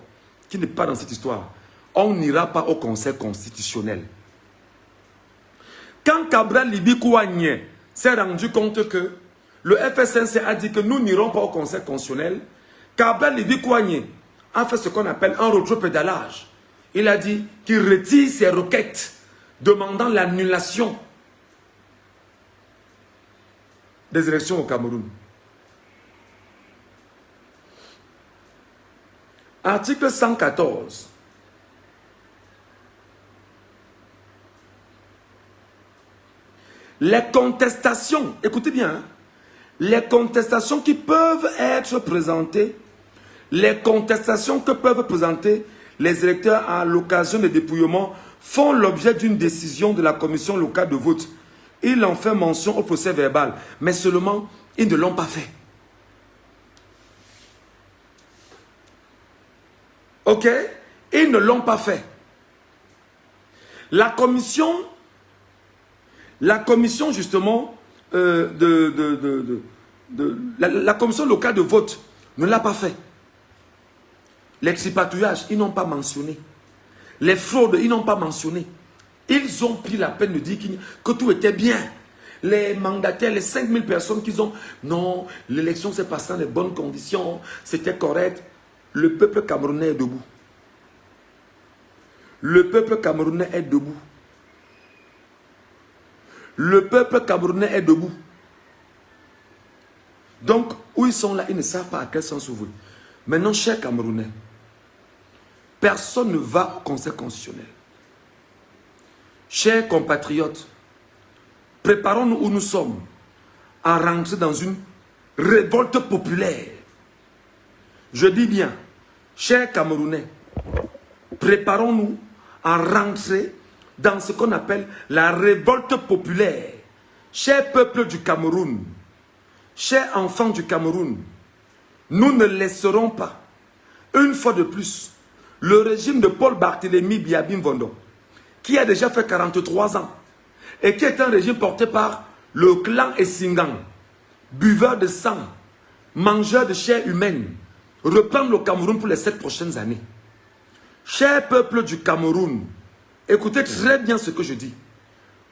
qui n'est pas dans cette histoire. On n'ira pas au Conseil constitutionnel. Quand Cabral Libi Kouagne s'est rendu compte que le FSNC a dit que nous n'irons pas au Conseil constitutionnel, Cabral Libi Kouagne a fait ce qu'on appelle un rétropédalage. Il a dit qu'il retire ses requêtes demandant l'annulation des élections au Cameroun. Article 114. Les contestations, écoutez bien, hein, les contestations qui peuvent être présentées, les contestations que peuvent présenter les électeurs à l'occasion des dépouillements font l'objet d'une décision de la commission locale de vote. Il en fait mention au procès verbal, mais seulement ils ne l'ont pas fait. Ok? Ils ne l'ont pas fait. La commission justement, la commission locale de vote ne l'a pas fait. L'expatriage, ils n'ont pas mentionné. Les fraudes, ils n'ont pas mentionné. Ils ont pris la peine de dire que tout était bien. Les mandataires, les 5000 personnes qu'ils ont, non, l'élection s'est passée dans les bonnes conditions, c'était correct. Le peuple camerounais est debout. Le peuple camerounais est debout. Le peuple camerounais est debout. Donc, où ils sont là, ils ne savent pas à quel sens ouvrir. Maintenant, chers Camerounais, personne ne va au Conseil constitutionnel. Chers compatriotes, préparons-nous où nous sommes à rentrer dans une révolte populaire. Je dis bien, chers Camerounais, préparons-nous à rentrer dans ce qu'on appelle la révolte populaire. Chers peuples du Cameroun, chers enfants du Cameroun, nous ne laisserons pas, une fois de plus, le régime de Paul Barthélémy Biabim Vondo, qui a déjà fait 43 ans, et qui est un régime porté par le clan Essingan, buveur de sang, mangeur de chair humaine, reprendre le Cameroun pour les 7 prochaines années. Chers peuples du Cameroun, écoutez très bien ce que je dis.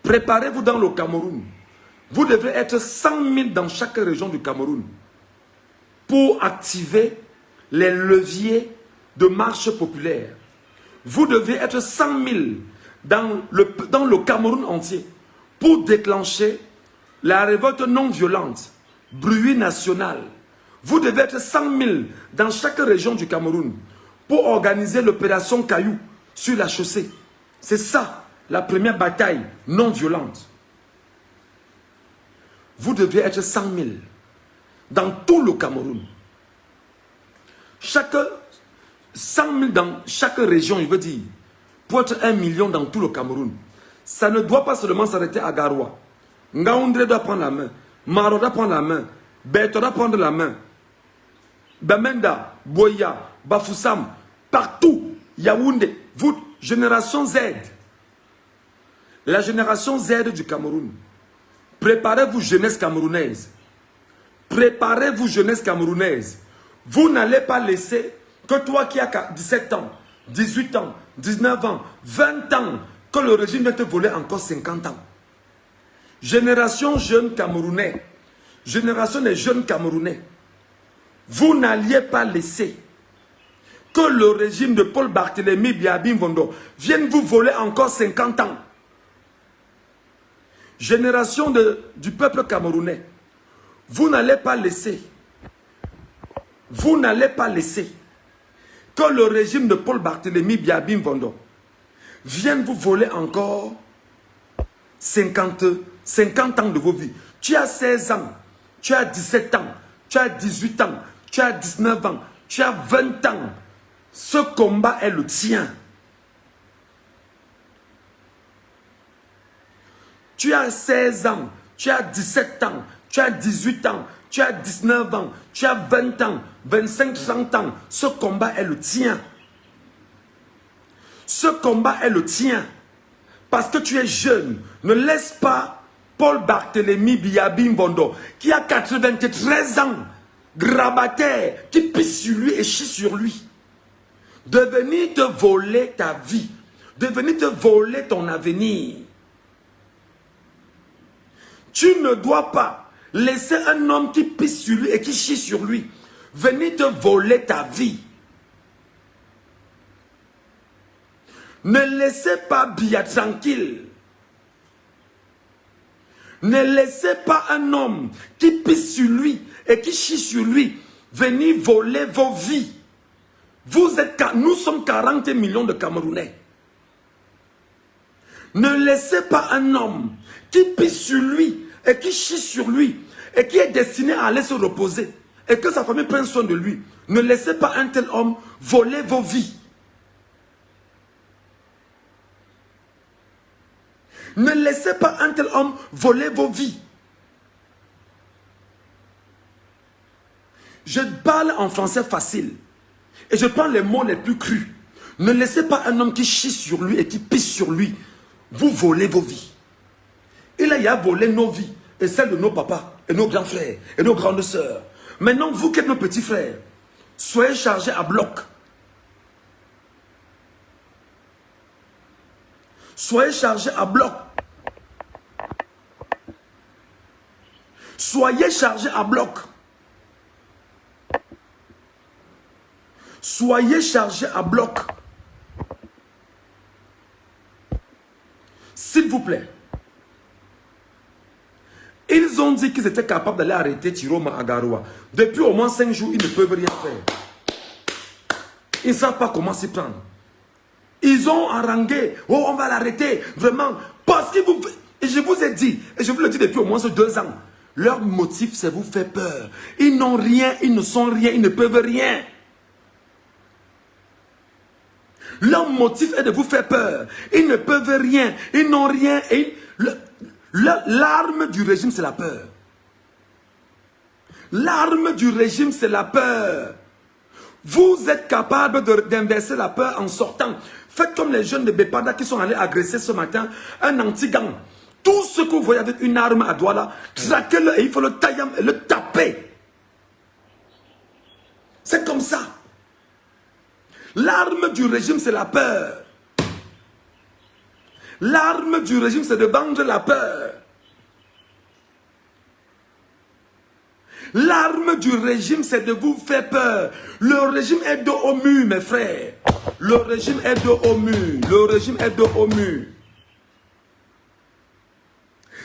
Préparez-vous dans le Cameroun. Vous devez être 100 000 dans chaque région du Cameroun pour activer les leviers de marche populaire. Vous devez être 100 000 dans le Cameroun entier pour déclencher la révolte non violente, bruit national. Vous devez être 100 000 dans chaque région du Cameroun pour organiser l'opération Caillou sur la chaussée. C'est ça, la première bataille non violente. Vous devez être 100 000 dans tout le Cameroun. 100 000 dans chaque région, il veut dire, pour être 1 million dans tout le Cameroun. Ça ne doit pas seulement s'arrêter à Garoua. Ngaoundé doit prendre la main. Maro doit prendre la main. Beto doit prendre la main. Bamenda, Boya, Bafoussam, partout, Yaoundé, vous, génération Z. La génération Z du Cameroun. Préparez-vous, jeunesse camerounaise. Préparez-vous, jeunesse camerounaise. Vous n'allez pas laisser que toi qui as 17 ans, 18 ans, 19 ans, 20 ans, que le régime va te voler encore 50 ans. Génération jeune camerounais, génération des jeunes camerounais, vous n'alliez pas laisser que le régime de Paul Barthélémy Biabim Vondo vienne vous voler encore 50 ans. Génération du peuple camerounais, vous n'allez pas laisser que le régime de Paul Barthélémy Biabim Vondo vienne vous voler encore 50 ans de vos vies. Tu as 16 ans, tu as 17 ans, tu as 18 ans, tu as 19 ans, tu as 20 ans. Ce combat est le tien. Tu as 16 ans, tu as 17 ans, tu as 18 ans, tu as 19 ans, tu as 20 ans, 25, 30 ans. Ce combat est le tien. Ce combat est le tien. Parce que tu es jeune. Ne laisse pas Paul Barthélémy Biabim Vondo, qui a 93 ans, grabataire, qui pisse sur lui et chie sur lui, de venir te voler ta vie, de venir te voler ton avenir. Tu ne dois pas laisser un homme qui pisse sur lui et qui chie sur lui venir te voler ta vie. Ne laissez pas Biya tranquille. Ne laissez pas un homme qui pisse sur lui et qui chie sur lui venir voler vos vies. Nous sommes 40 millions de Camerounais. Ne laissez pas un homme qui pisse sur lui et qui chie sur lui et qui est destiné à aller se reposer et que sa famille prenne soin de lui. Ne laissez pas un tel homme voler vos vies. Ne laissez pas un tel homme voler vos vies. Je parle en français facile. Et je prends les mots les plus crus. Ne laissez pas un homme qui chie sur lui et qui pisse sur lui vous voler vos vies. Il a volé nos vies et celles de nos papas et nos grands frères et nos grandes sœurs. Maintenant, vous qui êtes nos petits frères, soyez chargés à bloc. Soyez chargés à bloc. Soyez chargés à bloc. Soyez chargés à bloc. S'il vous plaît. Ils ont dit qu'ils étaient capables d'aller arrêter Tiroma Agaroua. Depuis au moins 5 jours, ils ne peuvent rien faire. Ils ne savent pas comment s'y prendre. Ils ont harangué. Oh, on va l'arrêter. Vraiment. Parce qu'ils vous... Et je vous ai dit, et je vous le dis depuis au moins 2 ans, leur motif, c'est vous faire peur. Ils n'ont rien, ils ne sont rien, ils ne peuvent rien. Leur motif est de vous faire peur. Ils ne peuvent rien, ils n'ont rien. L'arme du régime, c'est la peur. L'arme du régime, c'est la peur. Vous êtes capable d'inverser la peur en sortant. Faites comme les jeunes de Bepada qui sont allés agresser ce matin un anti-gang. Tout ce que vous voyez avec une arme à Douala, traquez-le et il faut le tailler et le taper. C'est comme ça. L'arme du régime, c'est la peur. L'arme du régime, c'est de vendre la peur. L'arme du régime, c'est de vous faire peur. Le régime est dos au mur, mes frères. Le régime est dos au mur. Le régime est dos au mur.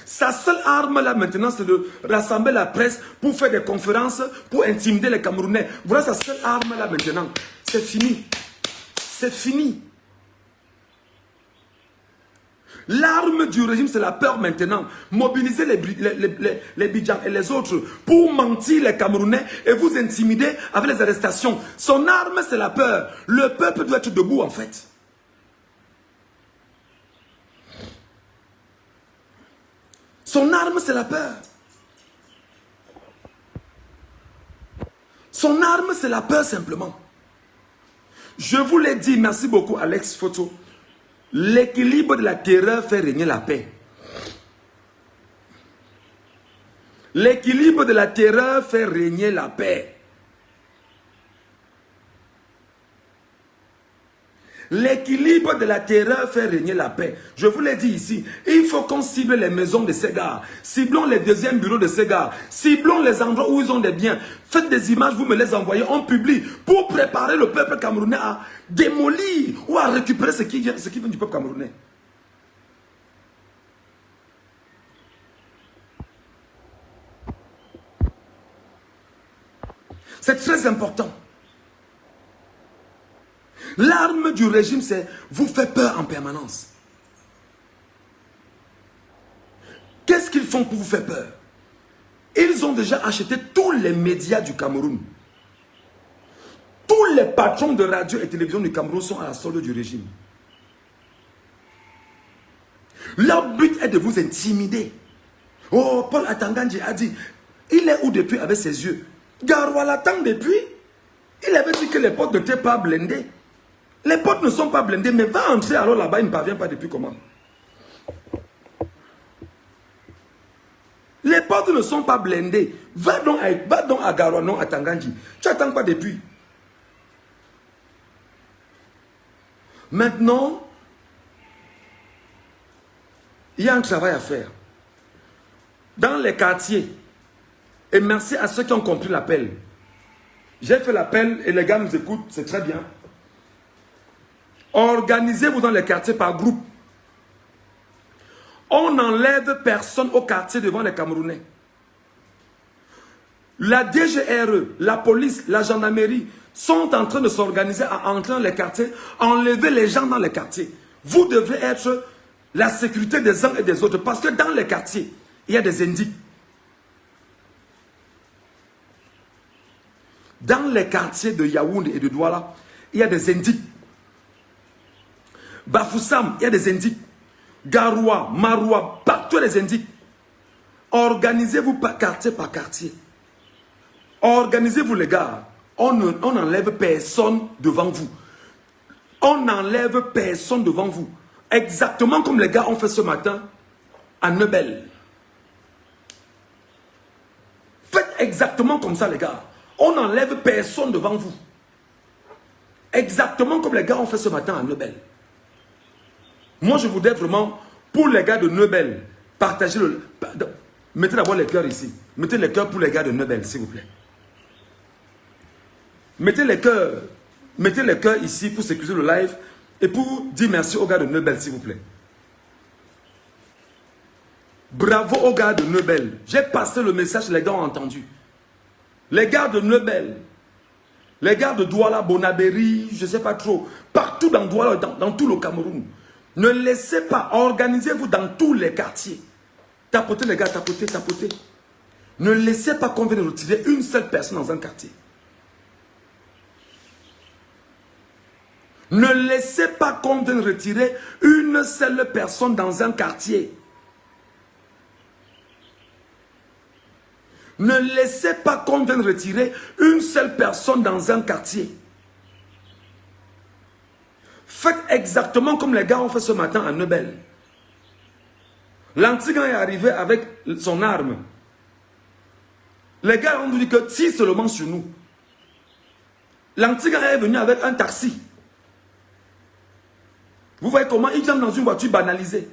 Sa seule arme là maintenant, c'est de rassembler la presse pour faire des conférences, pour intimider les Camerounais. Voilà sa seule arme là maintenant. C'est fini. C'est fini. L'arme du régime, c'est la peur maintenant. Mobilisez les Bidjans et les autres pour mentir les Camerounais et vous intimider avec les arrestations. Son arme, c'est la peur. Le peuple doit être debout en fait. Son arme, c'est la peur. Son arme, c'est la peur simplement. Je vous l'ai dit, merci beaucoup Alex Photo. L'équilibre de la terreur fait régner la paix. L'équilibre de la terreur fait régner la paix. L'équilibre de la terreur fait régner la paix. Je vous l'ai dit ici, il faut qu'on cible les maisons de ces gars. Ciblons les deuxièmes bureaux de ces gars. Ciblons les endroits où ils ont des biens. Faites des images, vous me les envoyez, on publie pour préparer le peuple camerounais à démolir ou à récupérer ce qui vient du peuple camerounais. C'est très important. L'arme du régime, c'est vous faire peur en permanence. Qu'est-ce qu'ils font pour vous faire peur? Ils ont déjà acheté tous les médias du Cameroun. Tous les patrons de radio et télévision du Cameroun sont à la solde du régime. Leur but est de vous intimider. Oh, Paul Atangandji a dit, il est où depuis avec ses yeux? Garoua l'attend depuis. Il avait dit que les portes n'étaient pas blindées. Les portes ne sont pas blindées, mais va entrer alors là-bas, il ne parvient pas depuis comment? Les portes ne sont pas blindées. Va donc à Garoua, non à Tangandji. Tu n'attends pas depuis. Maintenant, il y a un travail à faire. Dans les quartiers, et merci à ceux qui ont compris l'appel. J'ai fait l'appel et les gars nous écoutent, c'est très bien. Organisez-vous dans les quartiers par groupe. On n'enlève personne au quartier devant les Camerounais. La DGRE, la police, la gendarmerie sont en train de s'organiser à entrer dans les quartiers, enlever les gens dans les quartiers. Vous devrez être la sécurité des uns et des autres parce que dans les quartiers, il y a des indices. Dans les quartiers de Yaoundé et de Douala, il y a des indices. Bafoussam, il y a des indices. Garoua, Maroua, partout les indices. Organisez-vous par quartier par quartier. Organisez-vous les gars. on n'enlève personne devant vous. On n'enlève personne devant vous. Exactement comme les gars ont fait ce matin à Nebel. Faites exactement comme ça, les gars. On n'enlève personne devant vous. Exactement comme les gars ont fait ce matin à Nebel. Moi, je voudrais vraiment, pour les gars de Nebel, partager le... Mettez d'abord les cœurs ici. Mettez les cœurs pour les gars de Nebel, s'il vous plaît. Mettez les cœurs ici pour sécuriser le live et pour dire merci aux gars de Nebel, s'il vous plaît. Bravo aux gars de Nebel. J'ai passé le message, les gars ont entendu. Les gars de Nebel, les gars de Douala, Bonabéry, je ne sais pas trop, partout dans Douala, dans tout le Cameroun. Ne laissez pas, organisez-vous dans tous les quartiers. Tapotez les gars, tapotez, tapotez. Ne laissez pas qu'on vienne retirer une seule personne dans un quartier. Ne laissez pas qu'on vienne retirer une seule personne dans un quartier. Ne laissez pas qu'on vienne retirer une seule personne dans un quartier. Faites exactement comme les gars ont fait ce matin à Nebel. L'Antigan est arrivé avec son arme. Les gars ont dit que tire seulement sur nous. L'Antigan est venu avec un taxi. Vous voyez comment ils viennent dans une voiture banalisée.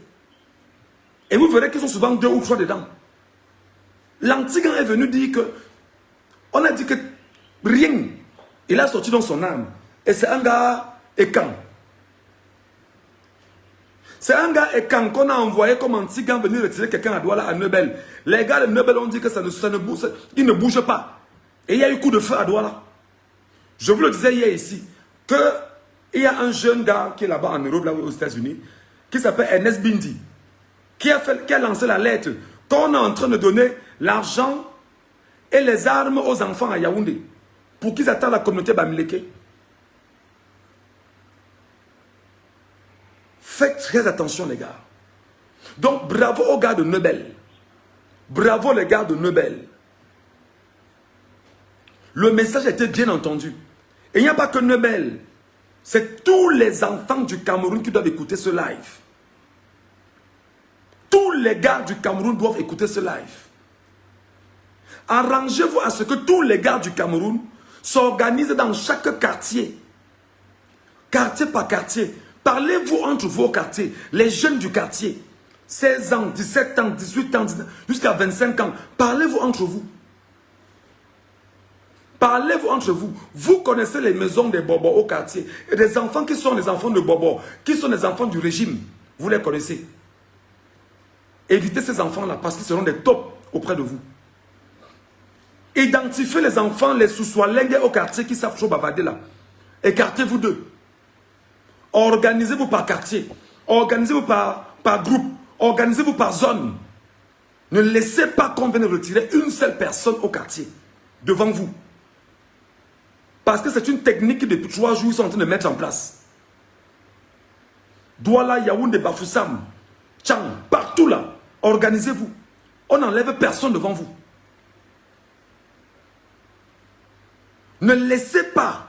Et vous verrez qu'ils sont souvent 2 ou 3 dedans. L'Antigan est venu dire que, on a dit que rien. Il a sorti dans son arme. Et c'est un gars écan. C'est un gars écan qu'on a envoyé comme Antigan venir retirer quelqu'un à Douala à Nebel. Les gars de Nebel ont dit que ça ne bouge, il ne bouge pas. Et il y a eu coup de feu à Douala. Je vous le disais hier ici, qu'il y a un jeune gars qui est là-bas en Europe, là aux États-Unis, qui s'appelle Ernest Bindi, qui a lancé la lettre qu'on est en train de donner l'argent et les armes aux enfants à Yaoundé pour qu'ils attaquent la communauté Bamileke. Faites très attention, les gars. Donc, bravo aux gars de Nebel. Bravo les gars de Nebel. Le message était bien entendu. Et il n'y a pas que Nebel. C'est tous les enfants du Cameroun qui doivent écouter ce live. Tous les gars du Cameroun doivent écouter ce live. Arrangez-vous à ce que tous les gars du Cameroun s'organisent dans chaque quartier. Quartier par quartier. Parlez-vous entre vos quartiers. Les jeunes du quartier. 16 ans, 17 ans, 18 ans, jusqu'à 25 ans. Parlez-vous entre vous. Parlez-vous entre vous. Vous connaissez les maisons des bobos au quartier. Et des enfants qui sont des enfants de bobos, qui sont des enfants du régime. Vous les connaissez. Évitez ces enfants-là parce qu'ils seront des tops auprès de vous. Identifiez les enfants, les sous-soilingues au quartier qui savent trop bavarder là. Écartez-vous d'eux. Organisez-vous par quartier. Organisez-vous par groupe. Organisez-vous par zone. Ne laissez pas qu'on vienne retirer une seule personne au quartier devant vous. Parce que c'est une technique que depuis 3 jours, ils sont en train de mettre en place. Douala, Yaoundé, Bafoussam, Tchang, partout là. Organisez-vous. On n'enlève personne devant vous. Ne laissez pas.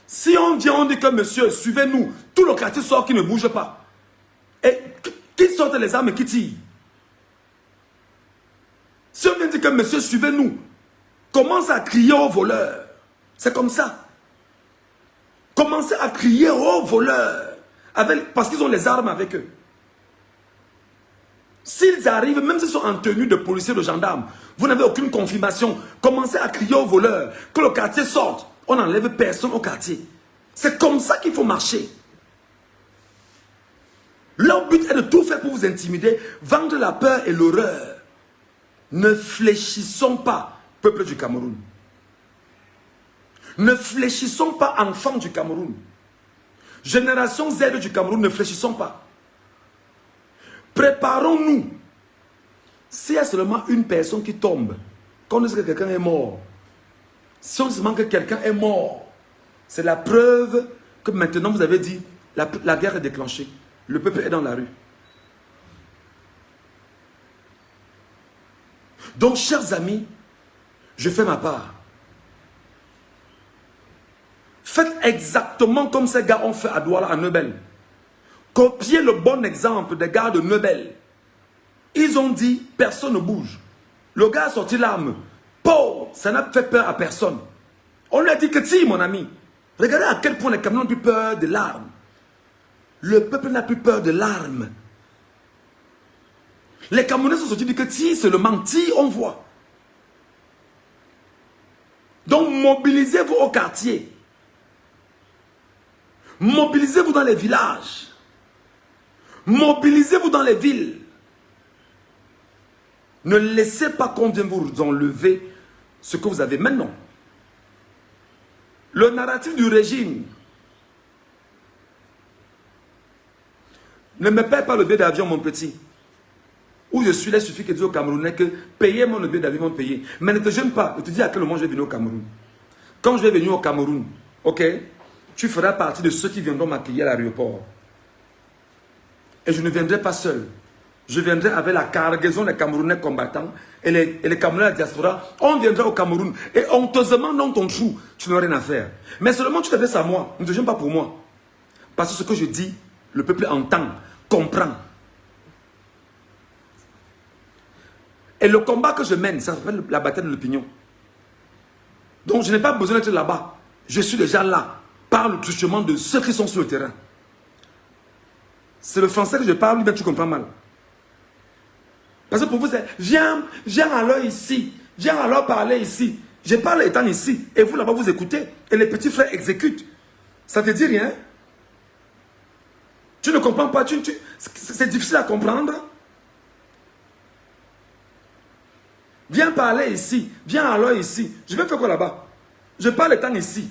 Si on vient, on dit que monsieur, suivez-nous. Tout le quartier sort qui ne bouge pas. Et qui sortent les armes et qui tirent. Si on vient dire que monsieur, suivez-nous. Commence à crier aux voleurs. C'est comme ça. Commencez à crier aux voleurs. Parce qu'ils ont les armes avec eux. S'ils arrivent, même s'ils sont en tenue de policiers, de gendarmes, vous n'avez aucune confirmation. Commencez à crier aux voleurs. Que le quartier sorte. On n'enlève personne au quartier. C'est comme ça qu'il faut marcher. Leur but est de tout faire pour vous intimider, vendre la peur et l'horreur. Ne fléchissons pas, peuple du Cameroun. Ne fléchissons pas, enfants du Cameroun. Génération Z du Cameroun, ne fléchissons pas. Préparons-nous. S'il y a seulement une personne qui tombe, quand on dit que quelqu'un est mort, si on se demande que quelqu'un est mort, c'est la preuve que maintenant vous avez dit la guerre est déclenchée. Le peuple est dans la rue. Donc, chers amis, je fais ma part. Faites exactement comme ces gars ont fait à Douala, à Neubel. Copiez le bon exemple des gars de Neubel. Ils ont dit, personne ne bouge. Le gars a sorti l'arme. Pauvre, ça n'a fait peur à personne. On lui a dit que si, mon ami. Regardez à quel point les Camerounais n'ont plus peur de l'arme. Le peuple n'a plus peur de l'arme. Les Camerounais sont sortis dit que si, c'est le menti, on voit. Donc, mobilisez-vous au quartier. Mobilisez-vous dans les villages. Mobilisez-vous dans les villes. Ne laissez pas qu'on vienne vous enlever ce que vous avez maintenant. Le narratif du régime. Ne me paie pas le billet d'avion, mon petit. Où je suis là, il suffit que tu dis au Camerounais que payez-moi le billet d'avion, ils vont payer. Mais ne te gêne pas. Je te dis à quel moment je vais venir au Cameroun. Quand je vais venir au Cameroun, ok, tu feras partie de ceux qui viendront m'accueillir à l'aéroport. Et je ne viendrai pas seul. Je viendrai avec la cargaison des Camerounais combattants et les Camerounais de la diaspora. On viendra au Cameroun et honteusement dans ton trou, tu n'auras rien à faire. Mais seulement tu t'adresses à moi. Ne te gêne pas pour moi. Parce que ce que je dis, le peuple entend, comprend. Et le combat que je mène, ça s'appelle la bataille de l'opinion. Donc je n'ai pas besoin d'être là-bas. Je suis déjà là, par le truchement de ceux qui sont sur le terrain. C'est le français que je parle, mais tu comprends mal. Parce que pour vous, c'est viens alors ici, viens alors parler ici. Je parle étant ici, et vous là-bas vous écoutez, et les petits frères exécutent. Ça ne te dit rien? Tu ne comprends pas, c'est difficile à comprendre. Viens parler ici, viens alors ici. Je vais faire quoi là-bas? Je parle étant ici.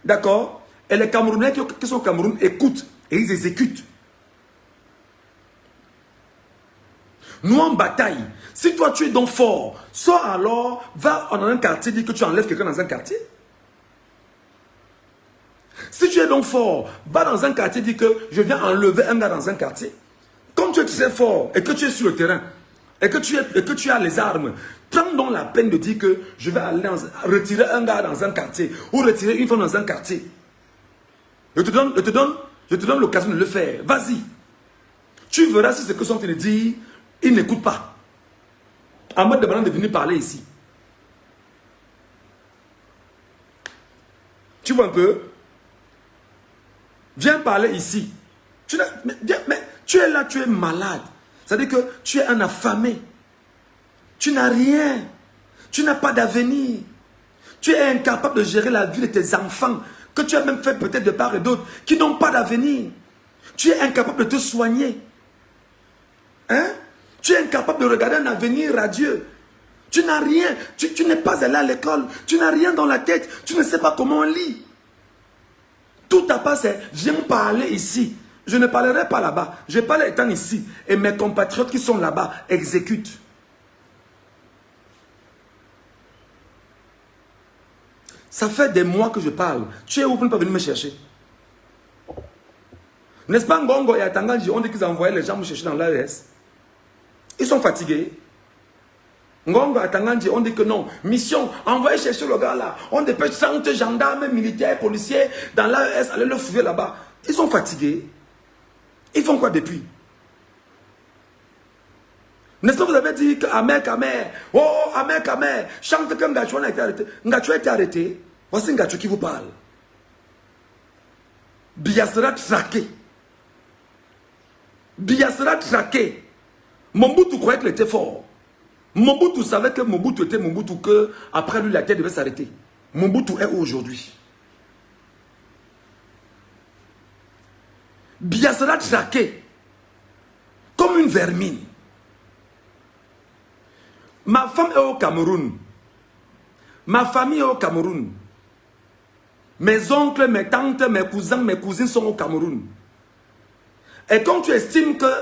D'accord? Et les Camerounais qui sont au Cameroun écoutent et ils exécutent. Nous en bataille. Si toi tu es donc fort, sors alors, va dans un quartier, dis que tu enlèves quelqu'un dans un quartier. Si tu es donc fort, va dans un quartier, dis que je viens enlever un gars dans un quartier. Comme tu es très fort et que tu es sur le terrain, et que tu as les armes, prends donc la peine de dire que je vais aller retirer un gars dans un quartier ou retirer une femme dans un quartier. Je te donne l'occasion de le faire. Vas-y. Tu verras si ce que sont en train de dire, ils n'écoutent pas. En mode demandant de venir parler ici. Tu vois un peu? Viens parler ici. Mais tu es là, tu es malade. C'est-à-dire que tu es un affamé. Tu n'as rien. Tu n'as pas d'avenir. Tu es incapable de gérer la vie de tes enfants, que tu as même fait peut-être de part et d'autre, qui n'ont pas d'avenir. Tu es incapable de te soigner. Hein? Tu es incapable de regarder un avenir radieux. Tu n'as rien. Tu n'es pas allé à l'école. Tu n'as rien dans la tête. Tu ne sais pas comment on lit. Tout à part, c'est viens parler ici. Je ne parlerai pas là-bas. Je parle étant ici. Et mes compatriotes qui sont là-bas exécutent. Ça fait des mois que je parle. Tu es où pour ne pas venir me chercher? N'est-ce pas Ngongo et Atanganji, on dit qu'ils envoyaient les gens me chercher dans l'AES. Ils sont fatigués. Ngongo et Atanganji, on dit que non. Mission, envoyez chercher le gars là. On dépêche 100 gendarmes, militaires, policiers dans l'AES, allez le fouiller là-bas. Ils sont fatigués. Ils font quoi depuis? N'est-ce pas vous avez dit que Amer Kamer, oh Amer Kamer, chante que Ngachou a été arrêté. Ngachou a été arrêté. Voici Ngachou qui vous parle. Biafra traqué. Biafra traqué. Mobutu croyait qu'il était fort. Mobutu savait que Mobutu était Mobutu, que après lui la terre devait s'arrêter. Mobutu est où aujourd'hui? Biafra traqué. Comme une vermine. Ma femme est au Cameroun. Ma famille est au Cameroun. Mes oncles, mes tantes, mes cousins, mes cousines sont au Cameroun. Et quand tu estimes que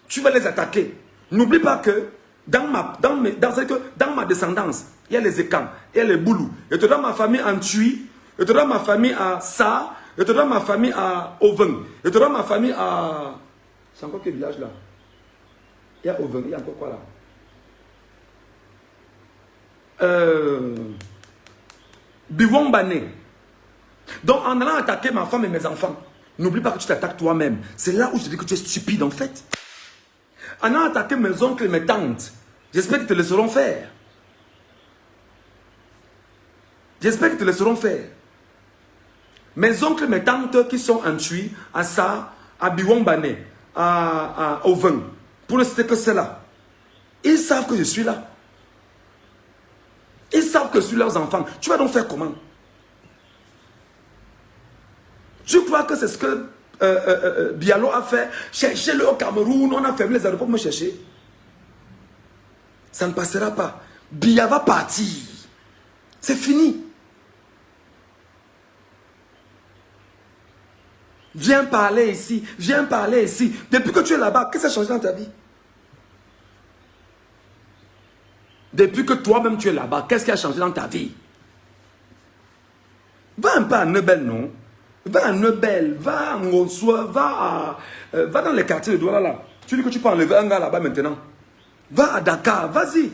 tu vas les attaquer, n'oublie pas que dans ma descendance, il y a les Ekans, il y a les Boulous. Et te donne ma famille en Tui, et te donne ma famille à Sa, et te donne ma famille à Oven, et te donne ma famille à... C'est encore quel village là? Il y a Oven, il y a encore quoi là? Biwombane. Donc, en allant attaquer ma femme et mes enfants, n'oublie pas que tu t'attaques toi-même. C'est là où je dis que tu es stupide, en fait. En allant attaquer mes oncles et mes tantes, j'espère qu'ils te laisseront faire. J'espère qu'ils te laisseront faire. Mes oncles et mes tantes qui sont en Tui, à Sa, à Biwombane, au vin, pour ne citer que cela, ils savent que je suis là. Ils savent que je suis leurs enfants. Tu vas donc faire comment? Tu crois que c'est ce que Bialo a fait? Cherchez-le au Cameroun, on a fermé les aéroports pour me chercher. Ça ne passera pas. Bia va partir. C'est fini. Viens parler ici, viens parler ici. Depuis que tu es là-bas, qu'est-ce qui a changé dans ta vie? Depuis que toi-même tu es là-bas, qu'est-ce qui a changé dans ta vie? Va un peu à Nebel, non? Va à Nebel, va à Ngonsoa, va dans les quartiers de Douala là. Tu dis que tu peux enlever un gars là-bas maintenant. Va à Dakar, vas-y.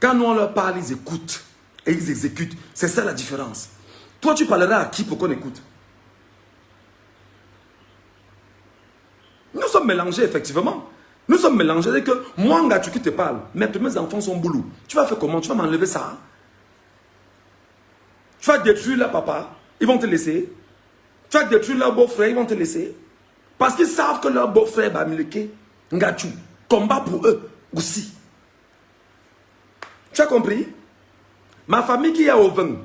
Quand nous on leur parle, ils écoutent et ils exécutent. C'est ça la différence. Toi, tu parleras à qui pour qu'on écoute? Nous sommes mélangés, effectivement. Nous sommes mélangés. C'est que moi, Ngatou qui te parle, mais tous mes enfants sont boulous. Tu vas faire comment? Tu vas m'enlever ça? Tu vas détruire leur papa, ils vont te laisser. Tu vas détruire leur beau-frère, ils vont te laisser. Parce qu'ils savent que leur beau-frère va milquer. Ngatou, combat pour eux aussi. Tu as compris? Ma famille qui est au vin.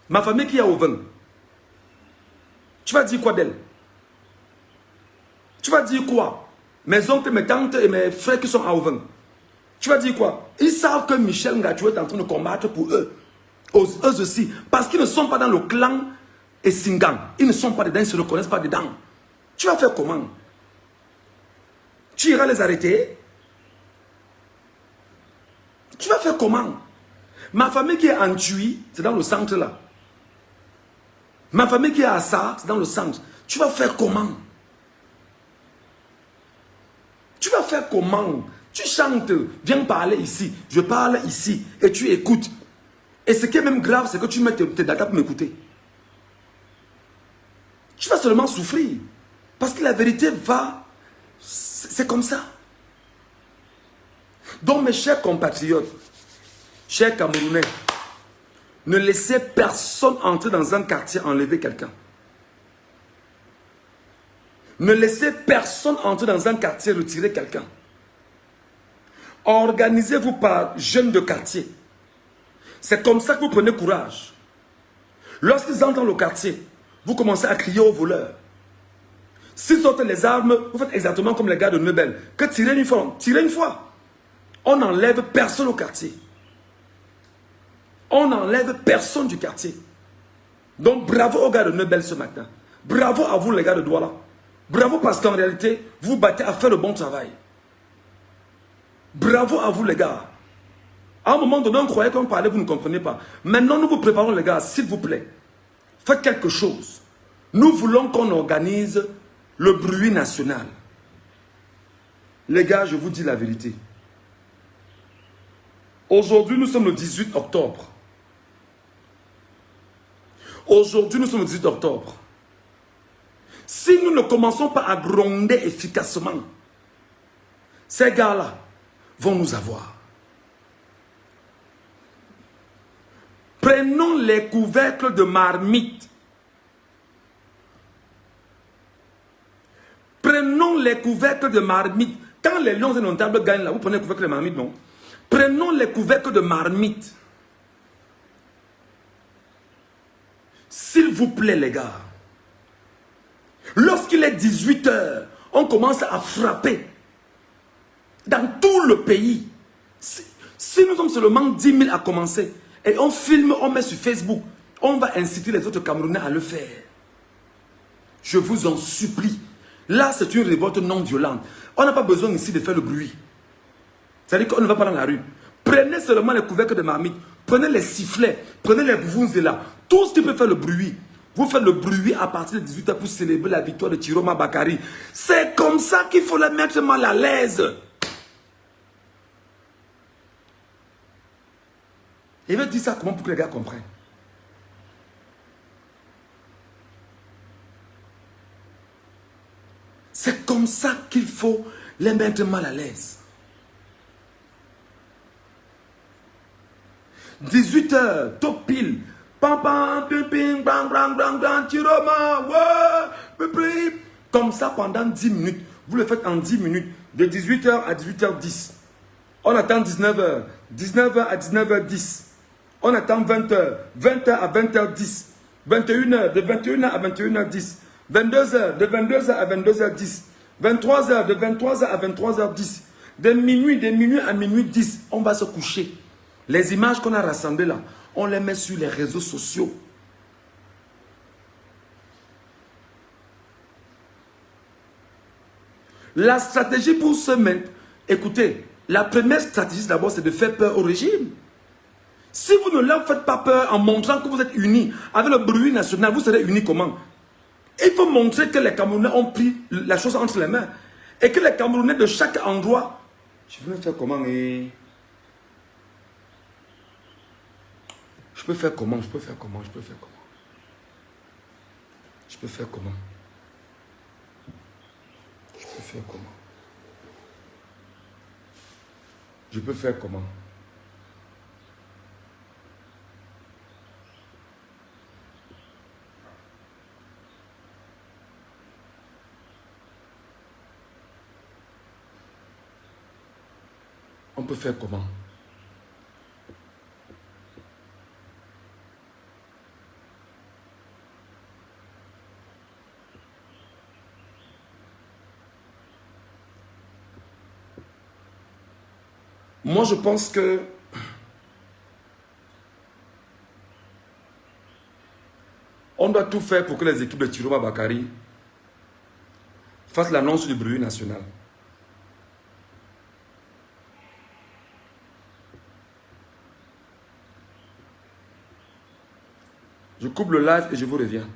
Ma famille qui est au vin. Tu vas dire quoi d'elle? Tu vas dire quoi? Mes oncles, mes tantes et mes frères qui sont à Oven. Tu vas dire quoi? Ils savent que Michel Ngatou est en train de combattre pour eux. Eux aussi. Parce qu'ils ne sont pas dans le clan et Singang. Ils ne sont pas dedans, ils ne se reconnaissent pas dedans. Tu vas faire comment? Tu iras les arrêter? Tu vas faire comment? Ma famille qui est en Tui, c'est dans le centre là. Ma famille qui est à Sa, c'est dans le centre. Tu vas faire comment? Tu vas faire comment? Tu chantes, viens parler ici, je parle ici, et tu écoutes. Et ce qui est même grave, c'est que tu mets tes datas pour m'écouter. Tu vas seulement souffrir. Parce que la vérité va... C'est comme ça. Donc mes chers compatriotes, chers Camerounais, ne laissez personne entrer dans un quartier enlever quelqu'un. Ne laissez personne entrer dans un quartier retirer quelqu'un. Organisez-vous par jeunes de quartier. C'est comme ça que vous prenez courage. Lorsqu'ils entrent dans le quartier, vous commencez à crier aux voleurs. S'ils sortent les armes, vous faites exactement comme les gars de Nebel. Que tirer une fois, tirez une fois. On n'enlève personne au quartier. On n'enlève personne du quartier. Donc bravo aux gars de Nebel ce matin. Bravo à vous les gars de Douala. Bravo parce qu'en réalité, vous battez à faire le bon travail. Bravo à vous les gars. À un moment donné, on croyait qu'on parlait, vous ne comprenez pas. Maintenant, nous vous préparons les gars, s'il vous plaît. Faites quelque chose. Nous voulons qu'on organise le bruit national. Les gars, je vous dis la vérité. Aujourd'hui, nous sommes le 18 octobre. Aujourd'hui, nous sommes le 18 octobre. Si nous ne commençons pas à gronder efficacement, ces gars-là vont nous avoir. Prenons les couvercles de marmite. Prenons les couvercles de marmite. Quand les lions indomptables gagnent là, vous prenez les couvercles de marmite, non? Prenons les couvercles de marmite. S'il vous plaît, les gars. Lorsqu'il est 18 h, on commence à frapper. Dans tout le pays. Si nous sommes seulement 10 000 à commencer, et on filme, on met sur Facebook, on va inciter les autres Camerounais à le faire. Je vous en supplie. Là, c'est une révolte non violente. On n'a pas besoin ici de faire le bruit. C'est-à-dire qu'on ne va pas dans la rue. Prenez seulement les couvercles de marmite, prenez les sifflets, prenez les bouvunzela, tout ce qui peut faire le bruit. Vous faites le bruit à partir de 18 h pour célébrer la victoire de Chiroma Bakary. C'est comme ça qu'il faut la mettre mal à l'aise. Il Il veut dire ça comment pour que les gars comprennent. C'est comme ça qu'il faut les mettre mal à l'aise. 18h, top pile. Pam pam, pim pim, bang bang bang bang, tiroma, ouais, comme ça pendant 10 minutes. Vous le faites en 10 minutes, de 18h à 18h10. On attend 19h, 19h à 19h10. On attend 20h, 20h à 20h10. 21h, de 21h à 21h10. 22h, de 22h à 22h10. 23h, de 23h à 23h10. De minuit à minuit 10, on va se coucher. Les images qu'on a rassemblées là, on les met sur les réseaux sociaux. La stratégie pour se mettre, écoutez, la première stratégie d'abord c'est de faire peur au régime. Si vous ne leur faites pas peur en montrant que vous êtes unis avec le bruit national, vous serez unis comment? Il faut montrer que les Camerounais ont pris la chose entre les mains. Et que les Camerounais de chaque endroit, je vais faire comment Je peux faire comment? Je peux faire comment? Je peux faire comment? Je peux faire comment? Je peux faire comment? Je peux faire comment? On peut faire comment? Moi, je pense que on doit tout faire pour que les équipes de Tiroma Bakari fassent l'annonce du bruit national. Je coupe le live et je vous reviens.